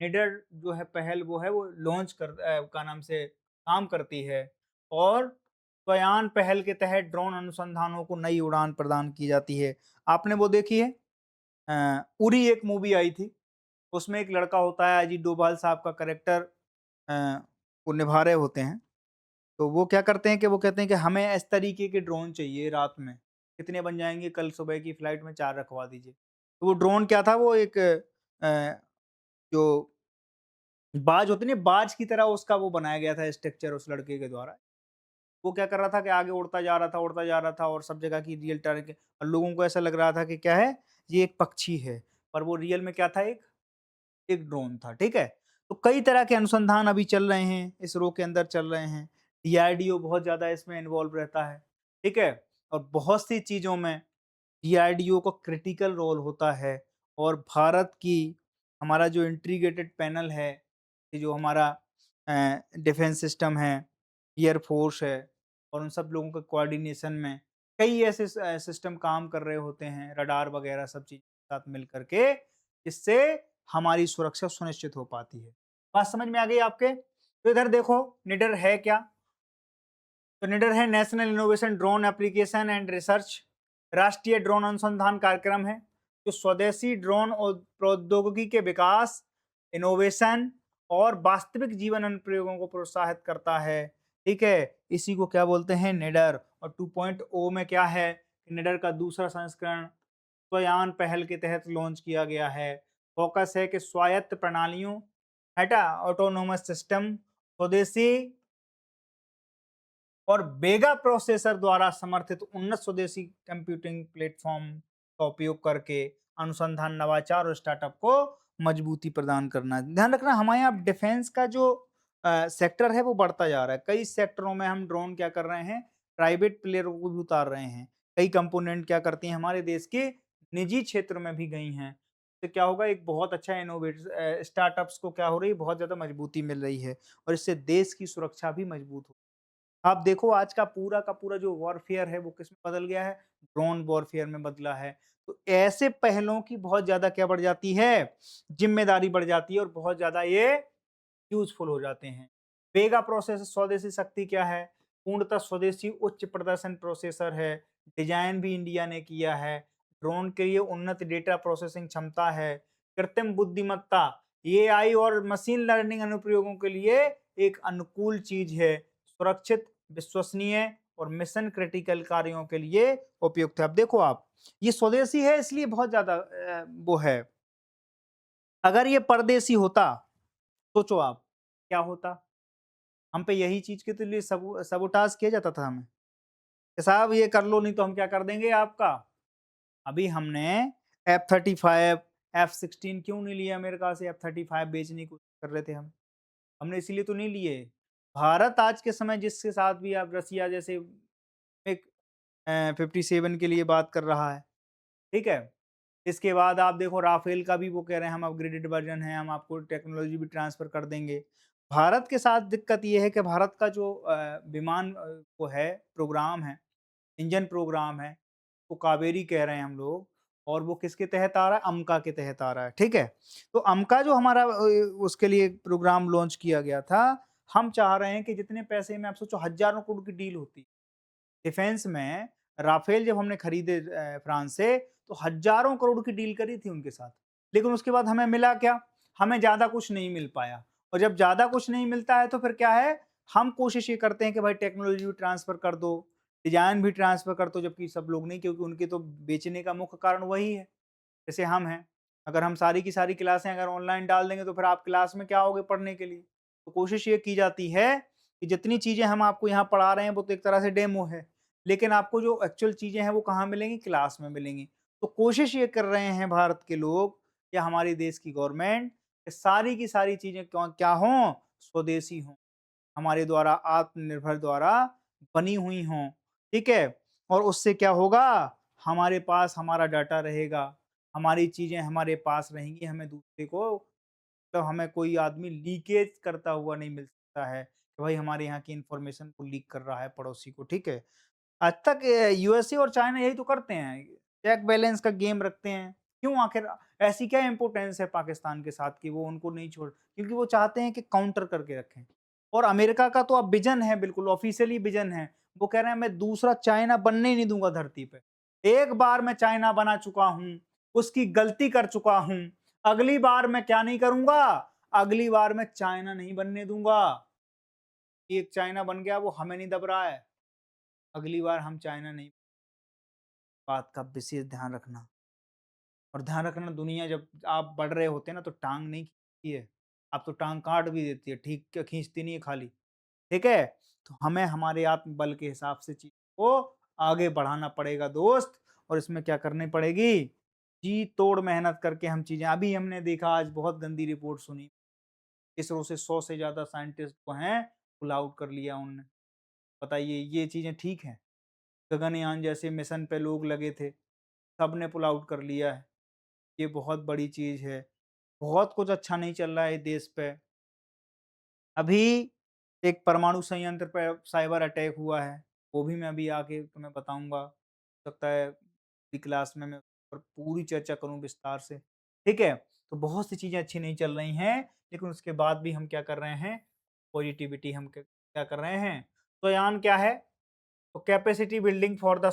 निडर जो है पहल वो है, वो लॉन्च का नाम से काम करती है और स्वयान पहल के तहत ड्रोन अनुसंधानों को नई उड़ान प्रदान की जाती है। आपने वो देखी है? उरी एक मूवी आई थी, उसमें एक लड़का होता है, अजीत डोभाल साहब का कैरेक्टर वो निभा रहे होते हैं। तो वो क्या करते हैं कि वो कहते हैं कि हमें इस तरीके के ड्रोन चाहिए रात में, कितने बन जाएँगे? कल सुबह की फ्लाइट में 4 रखवा दीजिए। तो वो ड्रोन क्या था? वो एक जो बाज होती है ना, बाज की तरह उसका वो बनाया गया था स्ट्रक्चर उस लड़के के द्वारा। वो क्या कर रहा था कि आगे उड़ता जा रहा था और सब जगह की रियल टाइम के, और लोगों को ऐसा लग रहा था कि क्या है? ये एक पक्षी है, पर वो रियल में क्या था? एक ड्रोन था, ठीक है? तो कई तरह के अनुसंधान अभी चल रहे हैं, इसरो के अंदर चल रहे हैं। डीआरडीओ बहुत ज़्यादा इसमें इन्वॉल्व रहता है, ठीक है? और बहुत सी चीज़ों में डीआरडीओ का क्रिटिकल रोल होता है और भारत की हमारा जो इंटीग्रेटेड पैनल है, ये जो हमारा डिफेंस सिस्टम है, एयर फोर्स है और उन सब लोगों के कोऑर्डिनेशन में कई ऐसे सिस्टम काम कर रहे होते हैं, रडार वगैरह सब चीज़ साथ मिल कर के, जिससे हमारी सुरक्षा सुनिश्चित हो पाती है। बात समझ में आ गई आपके? तो इधर देखो निडर है क्या? तो निडर है national innovation drone application and research, राष्ट्रीय ड्रोन अनुसंधान कार्यक्रम है जो स्वदेशी ड्रोन और प्रौद्योगिकी के विकास, इनोवेशन और वास्तविक जीवन अनुप्रयोगों को प्रोत्साहित करता है। ठीक है, इसी को क्या बोलते हैं, निडर। और 2.0 में क्या है, निडर का दूसरा संस्करण स्वयान पहल के तहत लॉन्च किया गया है। फोकस है कि स्वायत्त प्रणालियों, हेटा ऑटोनोमस सिस्टम, स्वदेशी और बेगा प्रोसेसर द्वारा समर्थित उन्नत स्वदेशी कंप्यूटिंग प्लेटफॉर्म का उपयोग करके अनुसंधान, नवाचार और स्टार्टअप को मजबूती प्रदान करना। ध्यान रखना हमारे यहाँ डिफेंस का जो सेक्टर है वो बढ़ता जा रहा है। कई सेक्टरों में हम ड्रोन क्या कर रहे हैं, प्राइवेट प्लेयरों को भी उतार रहे हैं। कई कंपोनेंट क्या करती हैं, हमारे देश के निजी क्षेत्र में भी गई हैं। तो क्या होगा, एक बहुत अच्छा इनोवेट स्टार्टअप्स को क्या हो रही है, बहुत ज्यादा मजबूती मिल रही है और इससे देश की सुरक्षा भी मजबूत हो। आप देखो आज का पूरा जो वॉरफेयर है वो किसमें बदल गया है, ड्रोन वॉरफेयर में बदला है। तो ऐसे पहलों की बहुत ज्यादा क्या बढ़ जाती है, जिम्मेदारी बढ़ जाती है और बहुत ज्यादा ये यूजफुल हो जाते हैं। वेगा प्रोसेसर स्वदेशी शक्ति क्या है, पूर्णतः स्वदेशी उच्च प्रदर्शन प्रोसेसर है। डिजाइन भी इंडिया ने किया है। ड्रोन के लिए उन्नत डेटा प्रोसेसिंग क्षमता है। कृत्रिम बुद्धिमत्ता, एआई और मशीन लर्निंग अनुप्रयोगों के लिए एक अनुकूल चीज है। सुरक्षित, विश्वसनीय और मिशन क्रिटिकल कार्यों के लिए उपयुक्त है। अब देखो आप, ये स्वदेशी है इसलिए बहुत ज्यादा वो है। अगर ये परदेशी होता, सोचो आप क्या होता। हम पे यही चीज के तो लिए सबोटाज किया जाता था हमें कि साहब ये कर लो नहीं तो हम क्या कर देंगे आपका। अभी हमने F-35 F-16 क्यों नहीं लिया अमेरिका से, F-35 बेचने की कोशिश कर रहे थे हम। हमने इसीलिए तो नहीं लिए। भारत आज के समय जिसके साथ भी आप रसिया जैसे एक 57 के लिए बात कर रहा है, ठीक है? इसके बाद आप देखो राफेल का भी वो कह रहे हैं हम अपग्रेडेड वर्ज़न है, हम आपको टेक्नोलॉजी भी ट्रांसफ़र कर देंगे। भारत के साथ दिक्कत ये है कि भारत का जो विमान वो है, प्रोग्राम है, इंजन प्रोग्राम है, वो कावेरी कह रहे हैं हम लोग और वो किसके तहत आ रहा है? अमका के तहत आ रहा है, ठीक है? तो अमका जो हमारा उसके लिए प्रोग्राम लॉन्च किया गया था, हम चाह रहे हैं कि जितने पैसे में आप सोचो हज़ारों करोड़ की डील होती। डिफेंस में राफेल जब हमने खरीदे फ्रांस से, तो हज़ारों करोड़ की डील करी थी उनके साथ। लेकिन उसके बाद हमें मिला क्या? हमें ज़्यादा कुछ नहीं मिल पाया और जब ज़्यादा कुछ नहीं मिलता है तो फिर क्या है, हम कोशिश ये करते हैं कि भाई टेक्नोलॉजी भी ट्रांसफ़र कर दो, डिज़ाइन भी ट्रांसफ़र कर दो, जबकि सब लोग नहीं, क्योंकि उनके तो बेचने का मुख्य कारण वही है। जैसे हम हैं, अगर हम सारी की सारी क्लासें अगर ऑनलाइन डाल देंगे तो फिर आप क्लास में क्या आओगे पढ़ने के लिए? तो कोशिश ये की जाती है कि जितनी चीज़ें हम आपको यहाँ पढ़ा रहे हैं वो तो एक तरह से डेमो है, लेकिन आपको जो एक्चुअल चीज़ें हैं वो कहाँ मिलेंगी? क्लास में मिलेंगी। तो कोशिश ये कर रहे हैं भारत के लोग या हमारे देश की गवर्नमेंट कि सारी की सारी चीज़ें क्या हों? स्वदेशी हों। हमारे द्वारा आत्मनिर्भर द्वारा बनी हुई हों, ठीक है? और उससे क्या होगा? हमारे पास हमारा डाटा रहेगा, हमारी चीज़ें हमारे पास रहेंगी, हमें दूसरे को मतलब हमें कोई आदमी लीकेज करता हुआ नहीं मिल सकता है, कि भाई हमारे यहाँ की इन्फॉर्मेशन को लीक कर रहा है पड़ोसी को, ठीक है? आज तक यूएसए और चाइना यही तो करते हैं, चेक बैलेंस का गेम रखते हैं। क्यों आखिर ऐसी क्या इम्पोर्टेंस है पाकिस्तान के साथ कि वो उनको नहीं छोड़, क्योंकि वो चाहते हैं कि काउंटर करके रखें। और अमेरिका का तो अब विज़न है, बिल्कुल ऑफ़िशियली विज़न है। वो कह रहे हैं मैं दूसरा चाइना बनने ही नहीं दूँगा धरती पे। एक बार मैं चाइना बना चुका हूँ, उसकी गलती कर चुका हूँ। अगली बार मैं क्या नहीं करूँगा? अगली बार मैं चाइना नहीं बनने दूँगा। एक चाइना बन गया वो हमें नहीं दब रहा है। अगली बार हम चाइना नहीं, बात का विशेष ध्यान रखना। और ध्यान रखना दुनिया जब आप बढ़ रहे होते हैं ना तो टाँग नहीं खींचती है, अब तो टाँग काट भी देती है, ठीक क्या खींचती नहीं है खाली, ठीक है? तो हमें हमारे आत्मबल के हिसाब से चीज़ को आगे बढ़ाना पड़ेगा दोस्त और इसमें क्या करनी पड़ेगी? जी तोड़ मेहनत करके हम चीज़ें अभी हमने देखा आज बहुत गंदी रिपोर्ट सुनी, इसरो से 100 से ज़्यादा साइंटिस्ट को हैं पुल आउट कर लिया उन्होंने। बताइए ये चीज़ें ठीक हैं? गगनयान जैसे मिशन पे लोग लगे थे, सबने पुल आउट कर लिया है। ये बहुत बड़ी चीज़ है। बहुत कुछ अच्छा नहीं चल रहा है देश पे। अभी एक परमाणु संयंत्र पे साइबर अटैक हुआ है, वो भी मैं अभी आके तुम्हें बताऊँगा। हो सकता है अगली क्लास में मैं उस पर पूरी चर्चा करूँ विस्तार से, ठीक है? तो बहुत सी चीज़ें अच्छी नहीं चल रही हैं, लेकिन उसके बाद भी हम क्या कर रहे हैं, पॉज़िटिविटी हम क्या कर रहे हैं? तो यान क्या है? तो capacity building for the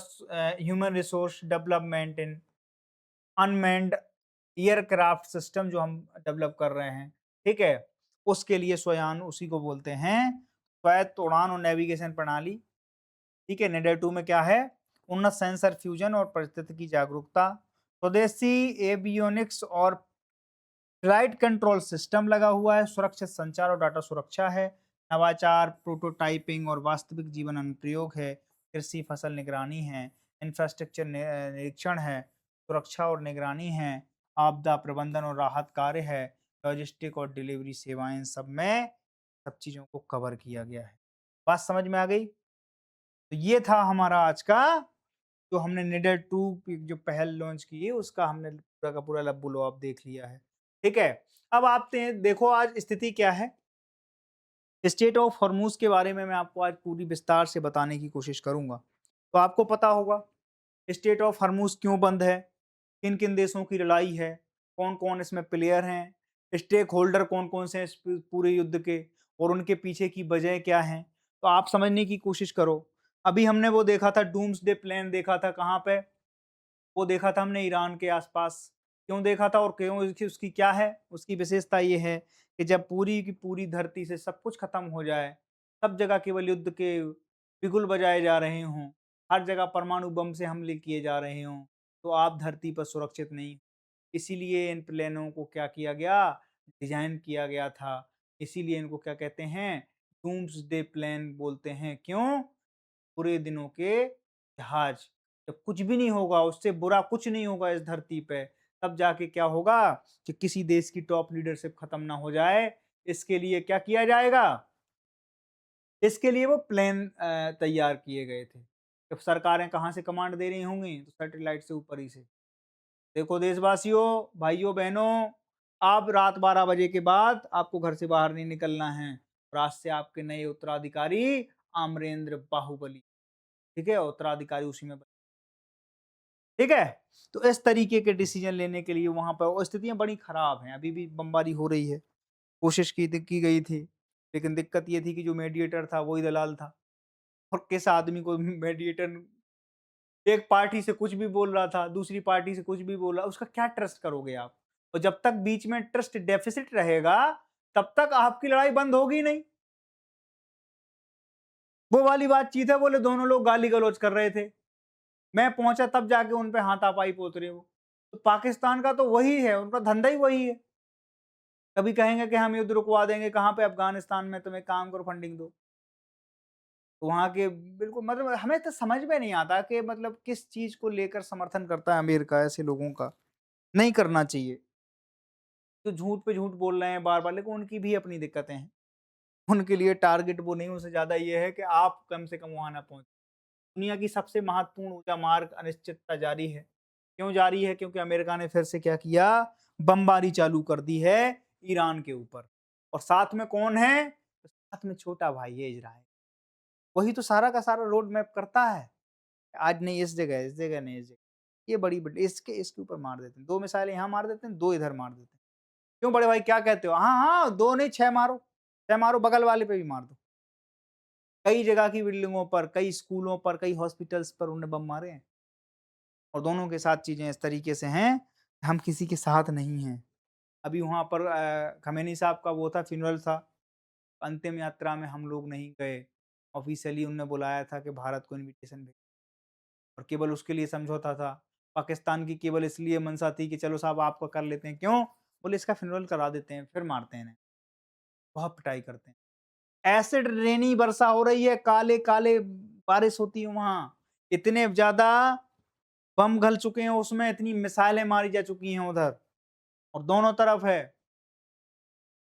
human resource development in unmanned aircraft system जो हम डेवलप कर रहे हैं, ठीक है? उसके लिए स्वयान उसी को बोलते हैं, स्वायत्त उड़ान और नेविगेशन प्रणाली, ठीक है? नेडर 2 में क्या है? उन्नत सेंसर फ्यूजन और परिस्थितिकी जागरूकता, स्वदेशी एवियोनिक्स और फ्लाइट कंट्रोल सिस्टम लगा हुआ है, सुरक्षित संचार और डाटा सुरक्षा है, नवाचार, प्रोटोटाइपिंग और वास्तविक जीवन अनुप्रयोग है, कृषि फसल निगरानी है, इंफ्रास्ट्रक्चर निरीक्षण है, सुरक्षा और निगरानी है, आपदा प्रबंधन और राहत कार्य है, लॉजिस्टिक और डिलीवरी सेवाएं, सब में सब चीज़ों को कवर किया गया है। बात समझ में आ गई? तो ये था हमारा आज का जो हमने निडर 2 की जो पहल लॉन्च की है, उसका हमने पूरा का पूरा लबो-लुआब देख लिया है। ठीक है? अब आप ते देखो आज स्थिति क्या है? स्टेट ऑफ हॉर्मूज़ के बारे में मैं आपको आज पूरी विस्तार से बताने की कोशिश करूँगा। तो आपको पता होगा स्टेट ऑफ हॉर्मूज़ क्यों बंद है? किन-किन देशों की लड़ाई है? कौन-कौन इसमें प्लेयर हैं? स्टेक होल्डर कौन-कौन से हैं इस पूरे युद्ध के और उनके पीछे की वजह क्या हैं? तो आप समझने की कोशिश करो। अभी हमने वो देखा था डूम्सडे प्लान देखा था कहाँ पे? वो देखा था हमने ईरान के आसपास। क्यों देखा था और क्यों उसकी उसकी क्या है? उसकी विशेषता ये है कि जब पूरी की पूरी धरती से सब कुछ खत्म हो जाए, सब जगह केवल युद्ध के बिगुल बजाए जा रहे हों, हर जगह परमाणु बम से हमले किए जा रहे हों, तो आप धरती पर सुरक्षित नहीं। इसीलिए इन प्लेनों को क्या किया गया? डिज़ाइन किया गया था। इसीलिए इनको क्या कहते हैं? डूम्सडे प्लान बोलते हैं। क्यों? बुरे दिनों के जहाज। जब कुछ भी नहीं होगा, उससे बुरा कुछ नहीं होगा इस धरती पे, तब जाके क्या होगा कि किसी देश की टॉप लीडरशिप खत्म ना हो जाए, इसके लिए क्या किया जाएगा? इसके लिए वो प्लान तैयार किए गए थे। जब सरकारें कहाँ से कमांड दे रही होंगी, तो सैटेलाइट से ऊपर ही से। देखो देशवासियों, भाइयों-बहनों, अब रात 12 बजे के बाद आपको घर से बाहर नहीं निकलना है और आज से आपके नए उत्तराधिकारी अमरेंद्र बाहुबली, ठीक है? उत्तराधिकारी उसी में ठीक है? तो इस तरीके के डिसीजन लेने के लिए वहाँ पर स्थितियाँ बड़ी खराब हैं, अभी भी बमबारी हो रही है। कोशिश की गई थी, लेकिन दिक्कत ये थी कि जो मेडिएटर था वही दलाल था और किस आदमी को मेडिएटर एक पार्टी से कुछ भी बोल रहा था, दूसरी पार्टी से कुछ भी बोल रहा, उसका क्या ट्रस्ट करोगे आप? और जब तक बीच में ट्रस्ट डेफिसिट रहेगा, तब तक आपकी लड़ाई बंद होगी नहीं। वो वाली बातचीत है, बोले दोनों लोग गाली-गलौज कर रहे थे। मैं पहुँचा तब जाके उन पे हाथापाई पोत रहे वो। तो पाकिस्तान का तो वही है, उनका धंधा ही वही है। कभी कहेंगे कि हम युद्ध रुकवा देंगे, कहाँ पे अफ़गानिस्तान में, तुम एक काम करो फंडिंग दो। तो वहाँ के बिल्कुल मतलब हमें तो समझ में नहीं आता कि मतलब किस चीज़ को लेकर समर्थन करता है अमेरिका ऐसे लोगों का। नहीं करना चाहिए। तो झूठ पे झूठ बोल रहे हैं बार-बार, लेकिन उनकी भी अपनी दिक्कतें हैं। उनके लिए टारगेट वो नहीं, उससे ज़्यादा ये है कि आप कम से कम वहाँ ना पहुँचे। दुनिया की सबसे महत्वपूर्ण ऊर्जा मार्ग अनिश्चितता जारी है। क्यों जारी है? क्योंकि अमेरिका ने फिर से क्या किया? बमबारी चालू कर दी है ईरान के ऊपर और साथ में कौन है? तो साथ में छोटा भाई है इज़राइल। वही तो सारा का सारा रोड मैप करता है। आज नहीं इस जगह नहीं इस जगह। ये बड़ी इसके इसके ऊपर मार देते हैं। 2 मिसाइलें यहाँ मार देते हैं, 2 इधर मार देते हैं। क्यों बड़े भाई क्या कहते हो? हाँ, हाँ, 2 नहीं 6 मारो। 6 मारो बगल वाले पे भी मार दो। कई जगह की बिल्डिंगों पर, कई स्कूलों पर, कई हॉस्पिटल्स पर उन्होंने बम मारे हैं और दोनों के साथ चीज़ें इस तरीके से हैं, हम किसी के साथ नहीं हैं। अभी वहाँ पर खमेनी साहब का वो था फ्यूनरल था, अंतिम यात्रा में हम लोग नहीं गए। ऑफ़िशियली उन्होंने बुलाया था कि भारत को इन्विटेशन भेजें और केवल उसके लिए समझौता था। पाकिस्तान की केवल इसलिए मंशा थी कि चलो साहब आपका कर लेते हैं, क्यों? बोले इसका फ्यूनरल करा देते हैं, फिर मारते हैं इन्हें। बहुत पिटाई करते हैं। एसिड रेनी वर्षा हो रही है, काले-काले बारिश होती है वहाँ। इतने ज़्यादा बम घल चुके हैं उसमें, इतनी मिसाइलें मारी जा चुकी हैं उधर और दोनों तरफ है,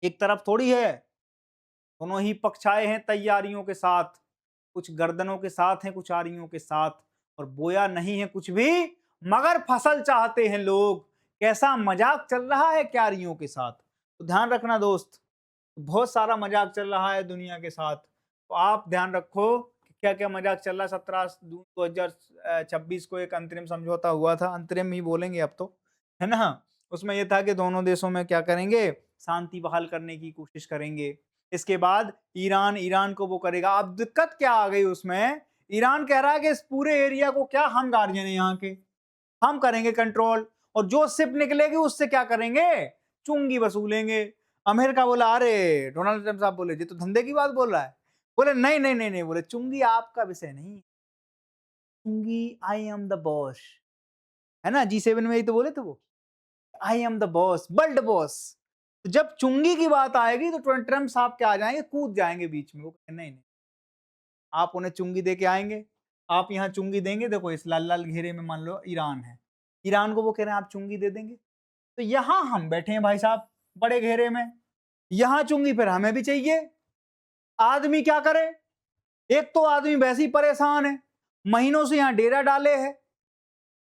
एक तरफ थोड़ी है। दोनों ही पक्ष आए हैं तैयारियों के साथ, कुछ गर्दनों के साथ हैं, कुछ आरियों के साथ और बोया नहीं है कुछ भी, मगर फसल चाहते हैं लोग कैसा मजाक चल रहा है क्यारियों के साथ। तो ध्यान रखना दोस्त, बहुत सारा मजाक चल रहा है दुनिया के साथ। तो आप ध्यान रखो कि क्या-क्या मजाक चल रहा है। 17 जून 2026 को एक अंतरिम समझौता हुआ था, अंतरिम ही बोलेंगे अब तो, है ना? उसमें ये था कि दोनों देशों में क्या करेंगे, शांति बहाल करने की कोशिश करेंगे। इसके बाद ईरान को वो करेगा। अब दिक्कत क्या आ गई उसमें, ईरान कह रहा है कि इस पूरे एरिया को क्या हम गार्जियन हैं यहाँ के, हम करेंगे कंट्रोल, और जो शिप निकलेगी उससे क्या करेंगे, चुंगी वसूलेंगे। अमेरिका बोला अरे, डोनाल्ड ट्रम्प साहब बोले ये तो धंधे की बात बोल रहा है। बोले नहीं नहीं नहीं नहीं, बोले चुंगी आपका विषय नहीं, चुंगी आई एम द बॉस, है ना, G7 में ही तो बोले थे वो, I am the boss, world boss. तो जब चुंगी की बात आएगी तो ट्रम्प साहब क्या आ जाएंगे, कूद जाएंगे बीच में। वो नहीं नहीं, आप उन्हें चुंगी दे के आएंगे, आप यहाँ चुंगी देंगे, देखो इस लाल लाल घेरे में मान लो ईरान है, ईरान को वो कह रहे हैं आप चुंगी दे देंगे, तो यहां हम बैठे हैं भाई साहब बड़े घेरे में, यहां चुंगी फिर हमें भी चाहिए। आदमी क्या करे, एक तो आदमी वैसे ही परेशान है, महीनों से यहां डेरा डाले है,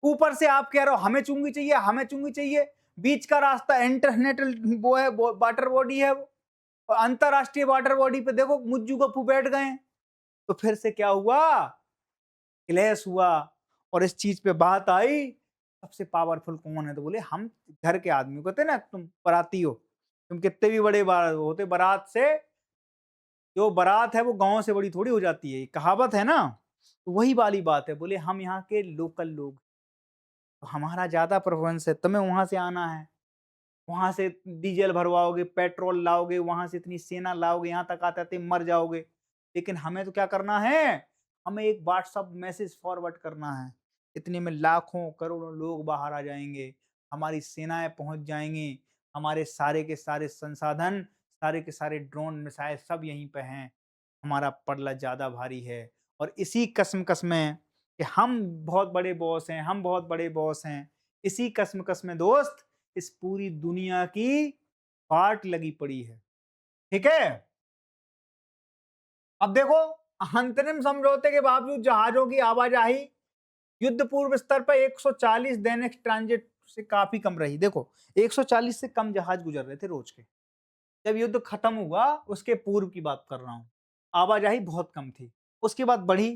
ऊपर से आप कह रहे हो हमें चुंगी चाहिए, हमें चुंगी चाहिए। बीच का रास्ता इंटरनेशनल वो है, वाटर बॉडी है वो, और अंतरराष्ट्रीय वाटर बॉडी पे देखो मुज्जू गप्पू बैठ गए हैं। तो फिर से क्या हुआ, क्लेश हुआ, और इस चीज पे बात आई सबसे पावरफुल कौन है, तो बोले हम घर के आदमी। कहते ना तुम बराती हो, तुम कितने भी बड़े बारात होते, बारात से जो बारात है वो गांव से बड़ी थोड़ी हो जाती है, ये कहावत है ना। तो वही वाली बात है, बोले हम यहाँ के लोकल लोग, तो हमारा ज्यादा प्रेफरेंस है, तुम्हें वहां से आना है, वहां से डीजल भरवाओगे, पेट्रोल लाओगे, वहां से इतनी सेना लाओगे, यहाँ तक आते आते मर जाओगे। लेकिन हमें तो क्या करना है, हमें एक व्हाट्सअप मैसेज फॉरवर्ड करना है, इतने में लाखों करोड़ों लोग बाहर आ जाएंगे, हमारी सेनाएं पहुंच जाएंगी, हमारे सारे के सारे संसाधन, सारे के सारे ड्रोन मिसाइल सब यहीं पे हैं, हमारा पड़ला ज्यादा भारी है। और इसी कसम में कि हम बहुत बड़े बॉस हैं, हम बहुत बड़े बॉस हैं, इसी कसम में दोस्त इस पूरी दुनिया की वाट लगी पड़ी है। ठीक है, अब देखो अंतरिम समझौते के बावजूद जहाजों की आवाजाही युद्ध पूर्व स्तर पर 140 दैनिक ट्रांजिट से काफी कम रही। देखो 140 से कम जहाज गुजर रहे थे रोज के, जब युद्ध खत्म हुआ उसके पूर्व की बात कर रहा हूं, आवाजाही बहुत कम थी। उसके बाद बढ़ी,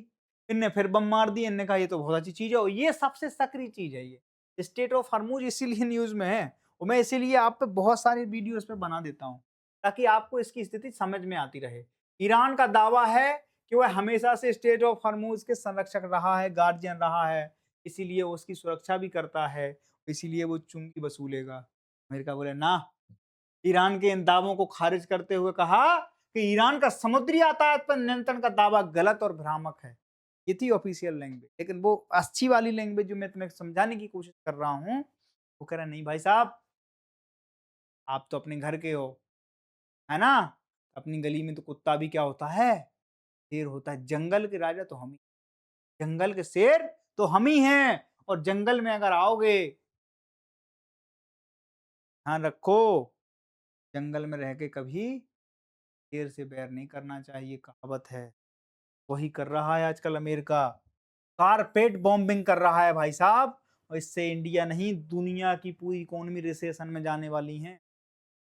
इनने फिर बम मार दिए, इनने कहा ये तो बहुत अच्छी चीज है, और ये सबसे सक्रिय चीज है, ये स्टेट ऑफ हॉर्मुज इसीलिए न्यूज में है, और मैं इसीलिए आप पे बहुत सारे वीडियो इस पे बना देता हूं ताकि आपको इसकी स्थिति समझ में आती रहे। ईरान का दावा है कि वह हमेशा से स्टेट ऑफ हॉर्मुज के संरक्षक रहा है, गार्जियन रहा है, इसीलिए वो उसकी सुरक्षा भी करता है, इसीलिए वो चुंगी वसूलेगा। अमेरिका बोले ना, ईरान के इन दावों को खारिज करते हुए कहा कि ईरान का समुद्री यातायात पर नियंत्रण का दावा गलत और भ्रामक है। ये थी ऑफिशियल लैंग्वेज, लेकिन वो अच्छी वाली लैंग्वेज जो मैं तुम्हें समझाने की कोशिश कर रहा हूँ, वो कह रहा नहीं भाई साहब, आप तो अपने घर के हो, है ना, अपनी गली में तो कुत्ता भी क्या होता है, शेर होता है। जंगल के राजा तो हम ही, जंगल के शेर तो हम ही हैं, और जंगल में अगर आओगे, ध्यान रखो, जंगल में रह के कभी शेर से बैर नहीं करना चाहिए, कहावत है। वही कर रहा है आजकल अमेरिका, कारपेट बॉम्बिंग कर रहा है भाई साहब, और इससे इंडिया नहीं दुनिया की पूरी इकोनॉमी रिसेशन में जाने वाली है।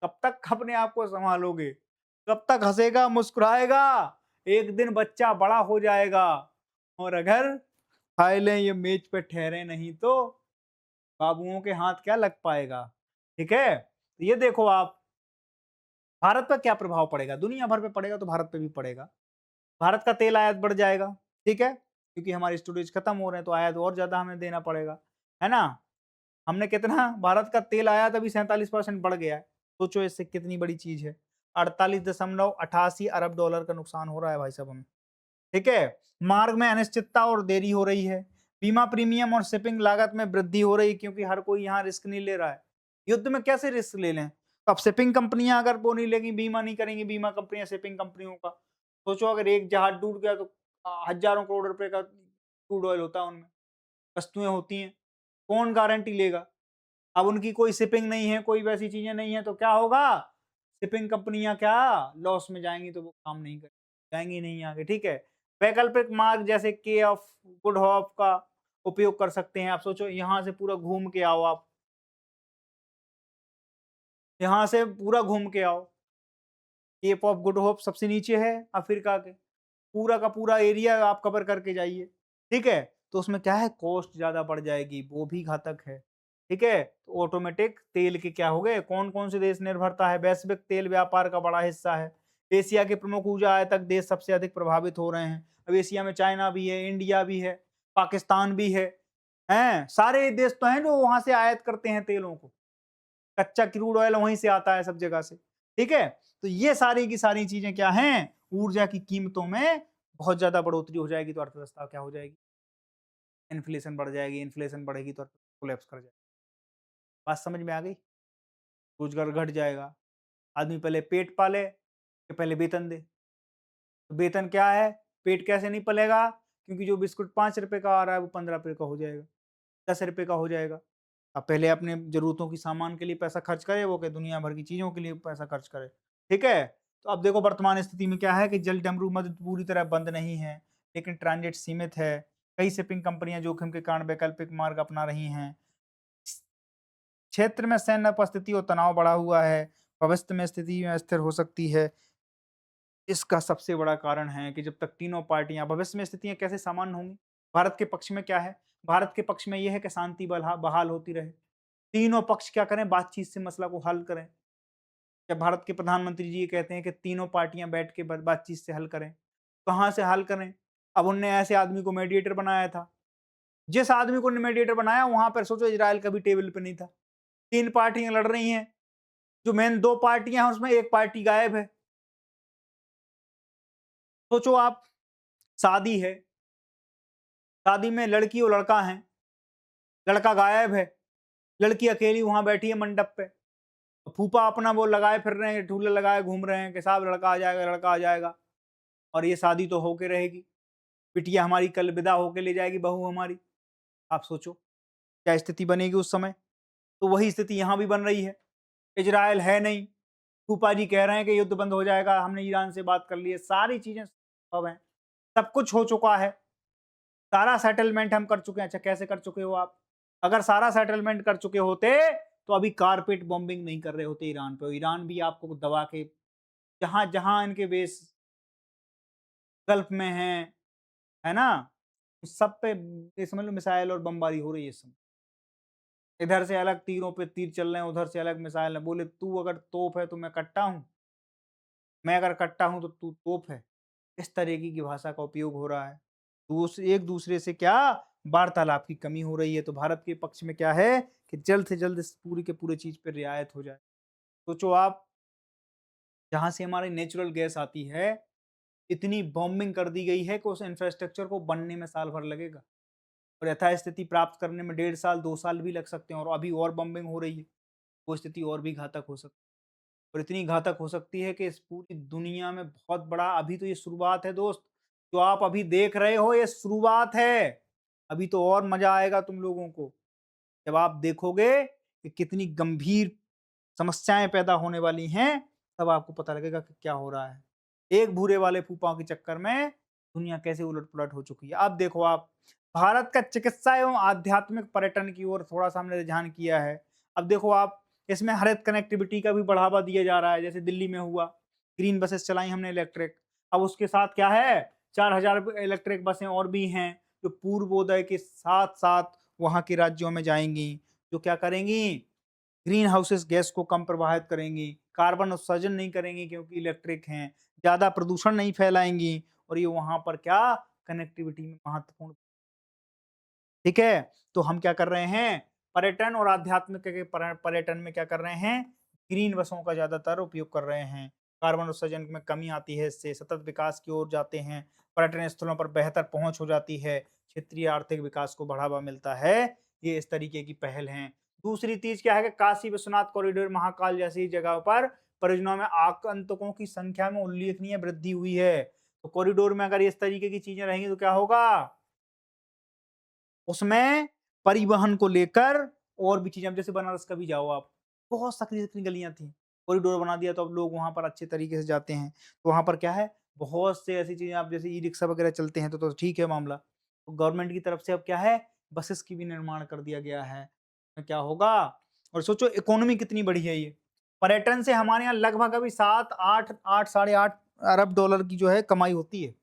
कब तक अपने आप को संभालोगे, कब तक हंसेगा मुस्कुराएगा, एक दिन बच्चा बड़ा हो जाएगा, और अगर फाइलें ये मेज पे ठहरे नहीं तो बाबुओं के हाथ क्या लग पाएगा। ठीक है, तो ये देखो आप, भारत पर क्या प्रभाव पड़ेगा, दुनिया भर पे पड़ेगा तो भारत पे भी पड़ेगा। भारत का तेल आयात बढ़ जाएगा, ठीक है, क्योंकि हमारी स्टोरेज खत्म हो रहे हैं तो आयात और ज्यादा हमें देना पड़ेगा, है ना। हमने कितना, भारत का तेल आयात अभी 47% बढ़ गया है, सोचो इससे कितनी बड़ी चीज है। 48.88 अरब डॉलर का नुकसान हो रहा है भाई साहब हमें। ठीक है, मार्ग में अनिश्चितता और देरी हो रही है, बीमा प्रीमियम और शिपिंग लागत में वृद्धि हो रही है, क्योंकि हर कोई यहाँ रिस्क नहीं ले रहा है। युद्ध में कैसे रिस्क ले लें, तो अब शिपिंग कंपनियां अगर वो नहीं लेंगी, बीमा नहीं करेंगी, बीमा कंपनियां शिपिंग कंपनियों का, सोचो अगर एक जहाज डूब गया तो हजारों करोड़ रुपए का क्रूड ऑयल होता है, उनमें वस्तुएं होती हैं, कौन गारंटी लेगा। अब उनकी कोई शिपिंग नहीं है, कोई वैसी चीजें नहीं है, तो क्या होगा, शिपिंग कंपनियां क्या लॉस में जाएंगी, तो वो काम नहीं कर जाएंगी नहीं आगे। ठीक है, वैकल्पिक मार्ग जैसे के ऑफ गुड होप का उपयोग कर सकते हैं। आप सोचो यहाँ से पूरा घूम के आओ आप, यहाँ से पूरा घूम के आओ। केप ऑफ गुड होप सबसे नीचे है अफ्रीका के। पूरा का पूरा एरिया आप कवर करके जाइए, ठीक है? तो उसमें क्या है कॉस्ट ज़्यादा बढ़ जाएगी, वो भी घातक है, ठीक है? तो ऑटोमेटिक तेल के क्या हो गए, कौन-कौन से देश निर्भरता है, वैश्विक तेल व्यापार का बड़ा हिस्सा है। एशिया के प्रमुख ऊर्जा आयातक देश सबसे अधिक प्रभावित हो रहे हैं। अब एशिया में चाइना भी है, इंडिया भी है, पाकिस्तान भी है, हैं? सारे देश तो हैं जो वहाँ से आयात करते हैं तेलों को। कच्चा क्रूड ऑयल वहीं से आता है सब जगह से, ठीक है? तो ये सारी की सारी चीज़ें क्या हैं, ऊर्जा की कीमतों में बहुत ज़्यादा बढ़ोतरी हो जाएगी तो अर्थव्यवस्था क्या हो जाएगी? इन्फ्लेशन बढ़ जाएगी, इन्फ्लेशन बढ़ेगी तो कोलैप्स कर जाएगी। बात समझ में आ गई? रोज़गार घट जाएगा। आदमी पहले पेट पाले कि पहले वेतन दे। तो वेतन क्या है? पेट कैसे नहीं पलेगा? क्योंकि जो बिस्कुट ₹5 का आ रहा है वो ₹15 का हो जाएगा, ₹10 का हो जाएगा। अब पहले अपने ज़रूरतों की सामान के लिए पैसा खर्च करे, वो क्या दुनिया भर की चीज़ों के लिए पैसा खर्च करे, ठीक है? तो अब देखो वर्तमान स्थिति में क्या है कि जल डमरू मद पूरी तरह बंद नहीं है, लेकिन ट्रांज़िट सीमित है। कई शिपिंग कंपनियाँ जोखिम के कारण वैकल्पिक मार्ग अपना रही हैं। क्षेत्र में सैन्य उपस्थिति और तनाव बढ़ा हुआ है, भविष्य में स्थिति अस्थिर हो सकती है। इसका सबसे बड़ा कारण है कि जब तक तीनों पार्टियाँ भविष्य में स्थितियाँ कैसे सामान्य होंगी? भारत के पक्ष में क्या है? भारत के पक्ष में ये है कि शांति बहाल होती रहे। तीनों पक्ष क्या करें? बातचीत से मसला को हल करें। जब भारत के प्रधानमंत्री जी ये कहते हैं कि तीनों पार्टियाँ बैठ के बातचीत से हल करें, कहाँ से हल करें? अब उनने ऐसे आदमी को मीडिएटर बनाया था। जिस आदमी को मीडिएटर बनाया वहाँ पर सोचो इज़राइल कभी टेबल पे नहीं था। 3 पार्टियाँ लड़ रही हैं, जो मेन 2 पार्टियाँ हैं उसमें 1 पार्टी गायब है। सोचो आप, शादी है, शादी में लड़की और लड़का हैं, लड़का गायब है, लड़की अकेली वहाँ बैठी है मंडप पे। फूफा अपना वो लगाए फिर रहे हैं, ठूले लगाए घूम रहे हैं कि साहब लड़का आ जाएगा, लड़का आ जाएगा और ये शादी तो होके रहेगी। बिटिया हमारी कल विदा होके ले जाएगी बहू हमारी। आप सोचो, क्या स्थिति बनेगी उस समय? तो वही स्थिति यहाँ भी बन रही है। इज़राइल है नहीं, फूफा जी कह रहे हैं कि युद्ध बंद हो जाएगा, हमने ईरान से बात कर ली है, सारी चीज़ें संभव हैं, सब कुछ हो चुका है, सारा सेटलमेंट हम कर चुके हैं। अच्छा कैसे कर चुके हो आप? अगर सारा सेटलमेंट कर चुके होते, तो अभी कारपेट बॉम्बिंग नहीं कर रहे होते ईरान पे। ईरान भी आपको दबा के जहाँ-जहाँ इनके बेस गल्फ में हैं, है ना? सब पे ये समझ लो मिसाइल और बमबारी हो रही है इस समय। इधर से अलग तीरों पे तीर चल रहे हैं, उधर से अलग मिसाइल है। बोले तू अगर तोप है तो मैं कट्टा हूँ, मैं अगर कट्टा हूँ तो तू तोप है। इस तरीके की भाषा का उपयोग हो रहा है। एक दूसरे से क्या वार्तालाप की कमी हो रही है। तो भारत के पक्ष में क्या है कि जल्द से जल्द इस पूरी के पूरे चीज़ पे रियायत हो जाए। सोचो आप, जहाँ से हमारी नेचुरल गैस आती है, इतनी बॉम्बिंग कर दी गई है कि उस इंफ्रास्ट्रक्चर को बनने में साल भर लगेगा और यथास्थिति प्राप्त करने में 1.5 साल, 2 साल भी लग सकते हैं और अभी और बॉम्बिंग हो रही है। वो स्थिति और भी घातक हो सकती है और इतनी घातक हो सकती है कि इस पूरी दुनिया में बहुत बड़ा अभी तो ये शुरुआत है दोस्त। जो आप अभी देख रहे हो ये शुरुआत है। अभी तो और मज़ा आएगा तुम लोगों को। जब आप देखोगे कि कितनी गंभीर समस्याएँ पैदा होने वाली हैं, तब आपको पता लगेगा कि क्या हो रहा है। एक भूरे वाले फूफाओं के चक्कर में दुनिया कैसे उलट-पुलट हो चुकी है। अब देखो आप, भारत का चिकित्सा एवं आध्यात्मिक पर्यटन की ओर थोड़ा-सा हमने रुझान किया है। अब देखो आप, इसमें हरित कनेक्टिविटी का भी बढ़ावा दिया जा रहा है, जैसे दिल्ली में हुआ, ग्रीन बसेस चलाई हमने इलेक्ट्रिक। अब उसके साथ क्या है, 4000 इलेक्ट्रिक बसें और भी हैं, जो पूर्वोदय के साथ-साथ वहाँ के राज्यों में जाएँगी, जो क्या करेंगी, ग्रीन हाउसेस गैस को कम प्रवाहित करेंगी, कार्बन उत्सर्जन नहीं करेंगी क्योंकि इलेक्ट्रिक हैं, ज़्यादा प्रदूषण नहीं फैलाएँगी और ये वहाँ पर क्या कनेक्टिविटी में महत्वपूर्ण, ठीक है? तो हम क्या कर रहे हैं, पर्यटन और आध्यात्मिक के पर्यटन में क्या कर रहे हैं, ग्रीन बसों का ज़्यादातर उपयोग कर रहे हैं। कार्बन उत्सर्जन में कमी आती है इससे, सतत विकास की ओर जाते हैं, पर्यटन स्थलों पर बेहतर पहुँच हो जाती है, क्षेत्रीय आर्थिक विकास को बढ़ावा मिलता है, ये इस तरीके की पहल हैं। दूसरी चीज़ क्या है कि काशी विश्वनाथ कॉरिडोर, महाकाल जैसी जगहों पर परियोजनाओं में आगंतुकों की संख्या में उल्लेखनीय वृद्धि हुई है। तो कॉरिडोर में अगर इस तरीके की चीज़ें रहेंगी तो क्या होगा? उसमें परिवहन को लेकर और भी चीज़ें, अब जैसे बनारस कभी जाओ आप, बहुत संकरी-संकरी गलियाँ थी। कॉरिडोर बना दिया तो अब लोग वहाँ पर अच्छे तरीके से जाते हैं। तो वहाँ पर क्या है, बहुत से ऐसी चीज़ें, आप जैसे ई-रिक्शा वगैरह चलते हैं तो ठीक है मामला। तो गवर्नमेंट की तरफ से अब क्या है, बसेस की भी निर्माण कर दिया गया है। तो क्या होगा, और सोचो इकोनॉमी कितनी बड़ी है ये। पर्यटन से हमारे यहाँ लगभग अभी 7, 8 साढ़े 8 अरब डॉलर की जो है कमाई होती है।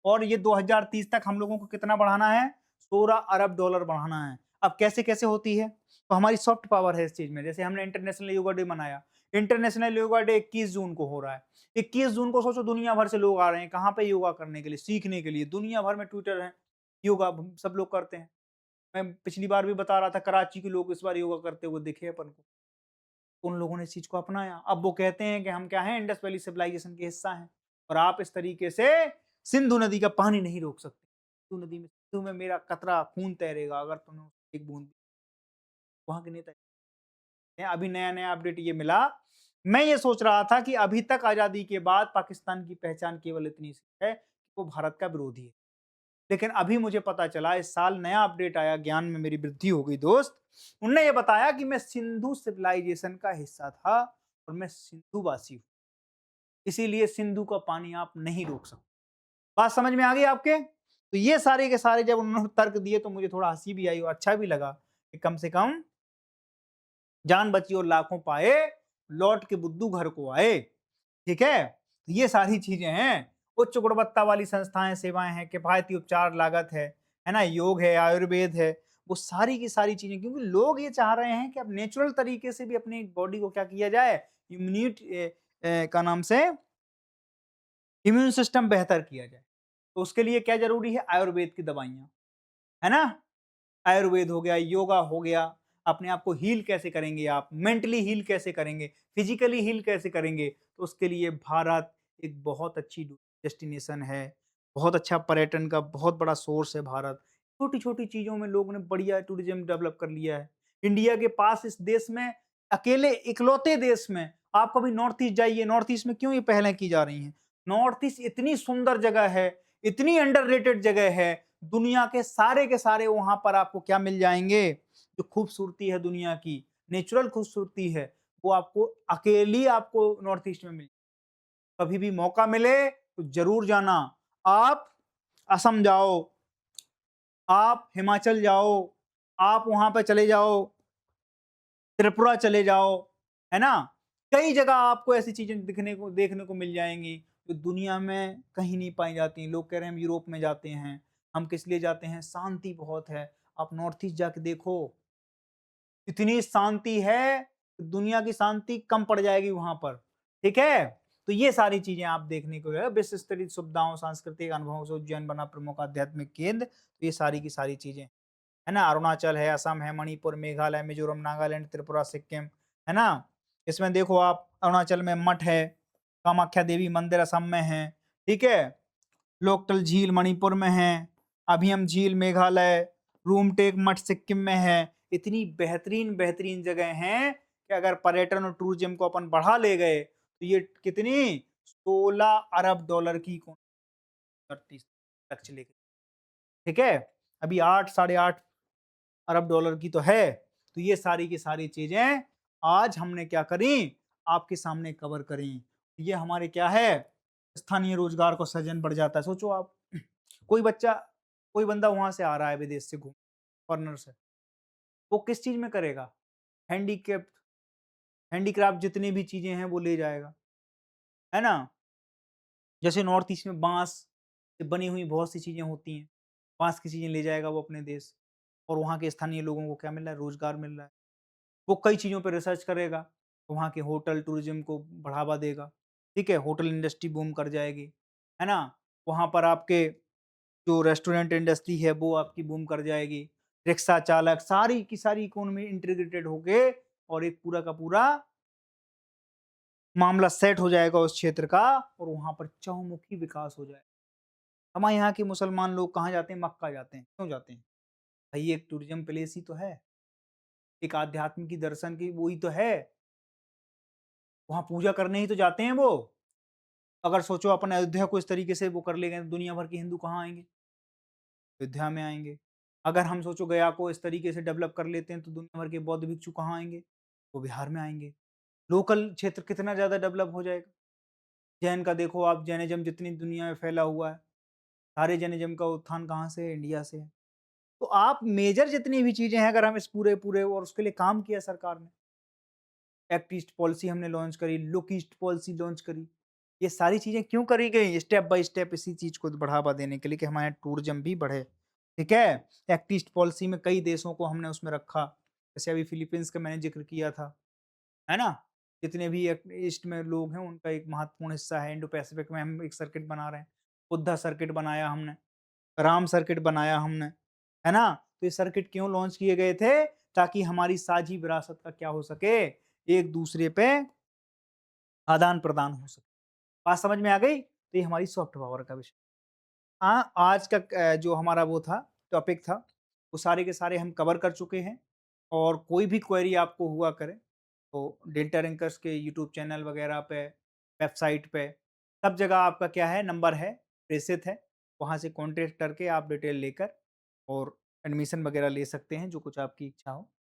और ये 2030 तक हम लोगों को कितना बढ़ाना है? 16 अरब डॉलर बढ़ाना है। अब कैसे-कैसे होती है? तो हमारी सॉफ्ट पावर है इस चीज़ में। जैसे हमने इंटरनेशनल योगा डे मनाया। इंटरनेशनल योगा डे 21 जून को हो रहा है। 21 जून को सोचो दुनिया भर से लोग आ रहे हैं। कहाँ पे योगा करने के लिए? सीखने के लिए। दुनिया भर में ट्विटर है, योगा सब लोग करते हैं। मैं पिछली बार भी बता रहा था कराची के लोग इस बार योगा करते हुए दिखे अपन को। उन लोगों ने इस चीज़ को अपनाया। अब वो कहते हैं कि हम क्या हैं इंडस वैली सिविलाइजेशन के हिस्सा हैं और आप इस तरीके से सिंधु नदी का पानी नहीं रोक सकते। सिंधु में मेरा कतरा खून तैरेगा अगर तुमने एक बूंद वहाँ के नेता अभी नया-नया अपडेट ये मिला। मैं ये सोच रहा था कि अभी तक आज़ादी के बाद पाकिस्तान की पहचान केवल इतनी सी है कि वो भारत का विरोधी है। लेकिन अभी मुझे पता चला इस साल नया अपडेट आया, ज्ञान में मेरी वृद्धि हो गई दोस्त। उनने ये बताया कि मैं सिंधु सिविलाइजेशन का हिस्सा था और मैं सिंधुवासी हूँ। इसीलिए सिंधु का पानी आप नहीं रोक सकते। बात समझ में आ गई आपके? तो ये सारे के सारे जब उन्होंने तर्क दिए तो मुझे थोड़ा हँसी भी आई और अच्छा भी लगा कि कम से कम जान बची और लाखों पाए, लौट के बुद्धू घर को आए। ठीक है? तो ये सारी चीज़ें हैं। उच्च गुणवत्ता वाली संस्थाएँ, सेवाएँ हैं, किफ़ायती उपचार लागत है ना? योग है, आयुर्वेद है, वो सारी की सारी चीज़ें क्योंकि लोग ये चाह रहे हैं कि अब नेचुरल तरीके से भी अपनी बॉडी को क्या किया जाए, क्या नाम से इम्यून सिस्टम बेहतर किया जाए। तो उसके लिए क्या ज़रूरी है? आयुर्वेद की दवाइयाँ, है ना? आयुर्वेद हो गया, योगा हो गया, अपने आप को हील कैसे करेंगे आप, मेंटली हील कैसे करेंगे, फिजिकली हील कैसे करेंगे, तो उसके लिए भारत एक बहुत अच्छी डेस्टिनेशन है, बहुत अच्छा पर्यटन का बहुत बड़ा सोर्स है भारत। छोटी-छोटी चीज़ों में लोगों ने बढ़िया टूरिज़्म डेवलप कर लिया है। इंडिया के पास इस देश में अकेले इकलौते देश में आप कभी नॉर्थ ईस्ट जाइए, नॉर्थ ईस्ट में क्यों ये पहलें की जा रही हैं? नॉर्थ ईस्ट इतनी सुंदर जगह है, इतनी अंडररेटेड जगह है, दुनिया के सारे वहाँ पर आपको क्या मिल जाएँगे, जो खूबसूरती है दुनिया की, नेचुरल खूबसूरती है, वो आपको अकेली आपको नॉर्थ ईस्ट में मिल कभी भी मौका मिले तो ज़रूर जाना। आप असम जाओ, आप हिमाचल जाओ, आप वहाँ पे चले जाओ, त्रिपुरा चले जाओ, है ना? कई जगह आपको ऐसी चीज़ें देखने को मिल जाएँगी, जो दुनिया में कहीं नहीं पाई जाती। लोग कह रहे हैं हम यूरोप में जाते हैं, हम किस लिए जाते हैं? शांति बहुत है। आप नॉर्थ ईस्ट जाके देखो, इतनी शांति है, दुनिया की शांति कम पड़ जाएगी वहाँ पर, ठीक है? तो ये सारी चीज़ें आप देखने को है, विश्व स्तरीय सुविधाओं, सांस्कृतिक अनुभवों से उज्जैन बना प्रमुख आध्यात्मिक केंद्र, तो ये सारी की सारी चीज़ें। है ना? अरुणाचल है, असम है, मणिपुर, मेघालय, मिज़ोरम, नागालैंड, त्रिपुरा, सिक्किम, है ना? इसमें देखो आप अरुणाचल में मठ है, कामाख्या देवी मंदिर असम में है, ठीक है? लोकटल झील मणिपुर में है, अभियम झील मेघालय, रूमटेक मठ सिक्किम में है। इतनी बेहतरीन-बेहतरीन जगह हैं कि अगर पर्यटन और टूरिज़्म को अपन बढ़ा ले गए, तो ये कितनी 16 अरब डॉलर की 30 तक चलेगी, ठीक है? अभी 8 साढ़े 8 अरब डॉलर की तो है। तो ये सारी की सारी चीज़ें आज हमने क्या करी, आपके सामने कवर करी। ये हमारे क्या है, स्थानीय रोज़गार को सृजन बढ़ जाता है। सोचो आप कोई बच्चा कोई बंदा वहाँ से आ रहा है विदेश से घूम फॉरेनर से, वो किस चीज़ में करेगा? हैंडीक्राफ्ट हैंडीक्राफ्ट जितनी भी चीज़ें हैं वो ले जाएगा, है ना? जैसे नॉर्थ ईस्ट में बाँस से बनी हुई बहुत सी चीज़ें होती हैं, बाँस की चीज़ें ले जाएगा वो अपने देश और वहाँ के स्थानीय लोगों को क्या मिल रहा है? रोज़गार मिल रहा है। वो कई चीज़ों पे रिसर्च करेगा, वहाँ के होटल टूरिज़्म को बढ़ावा देगा, ठीक है? होटल इंडस्ट्री बूम कर जाएगी, है ना? वहाँ पर आपके जो रेस्टोरेंट इंडस्ट्री है वो आपकी बूम कर जाएगी, रिक्शा चालक सारी की सारी इकोनॉमी इंटीग्रेटेड होके और एक पूरा का पूरा मामला सेट हो जाएगा उस क्षेत्र का और वहाँ पर चहुमुखी विकास हो जाएगा। हमारे यहाँ के मुसलमान लोग कहाँ जाते हैं? मक्का जाते हैं, क्यों जाते हैं? भई एक टूरिज़्म प्लेस ही तो है, एक आध्यात्म की दर्शन की वो ही तो है, वहाँ पूजा करने ही तो जाते हैं वो। अगर सोचो अपन अयोध्या को इस तरीके से वो कर ले गए, तो दुनिया भर के हिंदू कहाँ आएँगे? अयोध्या में आएँगे। अगर हम सोचो गया को इस तरीके से डेवलप कर लेते हैं, तो दुनिया भर के बौद्ध भिक्षु कहाँ आएँगे? वो बिहार में आएँगे। लोकल क्षेत्र कितना ज़्यादा डेवलप हो जाएगा। जैन का देखो आप जैनिज़्म जितनी दुनिया में फैला हुआ है, सारे जैनिज़्म का उत्थान कहाँ से है? इंडिया से है। तो आप मेजर जितनी भी चीज़ें हैं अगर हम इस पूरे पूरे और उसके लिए काम किया सरकार ने, एक्ट ईस्ट पॉलिसी हमने लॉन्च करी, लुक ईस्ट पॉलिसी लॉन्च करी। ये सारी चीज़ें क्यों करी गई? स्टेप बाय स्टेप इसी चीज़ को बढ़ावा देने के लिए कि हमारे टूरिज़्म भी बढ़े, ठीक है? एक्ट ईस्ट पॉलिसी में कई देशों को हमने उसमें रखा, जैसे अभी फिलीपींस का मैंने ज़िक्र किया था, है ना? जितने भी एक्ट ईस्ट में लोग हैं, उनका एक महत्वपूर्ण हिस्सा है। इंडो पैसिफिक में हम एक सर्किट बना रहे हैं, बुद्धा सर्किट बनाया हमने, राम सर्किट बनाया हमने, है ना? तो ये सर्किट क्यों लॉन्च किए गए थे? ताकि हमारी साझी विरासत का क्या हो सके, एक-दूसरे पे आदान-प्रदान हो सके। बात समझ में आ गई? तो ये हमारी सॉफ्ट पावर का विषय। हाँ, आज का जो हमारा वो था, टॉपिक था, वो सारे के सारे हम कवर कर चुके हैं और कोई भी क्वेरी आपको हुआ करे, तो डेल्टा रैंकर्स के यूट्यूब चैनल वगैरह पे, वेबसाइट पे, सब जगह आपका क्या है, नंबर है, प्रेषित है। वहाँ से कॉन्टैक्ट करके आप डिटेल लेकर और एडमिशन वगैरह ले सकते हैं, जो कुछ आपकी इच्छा हो।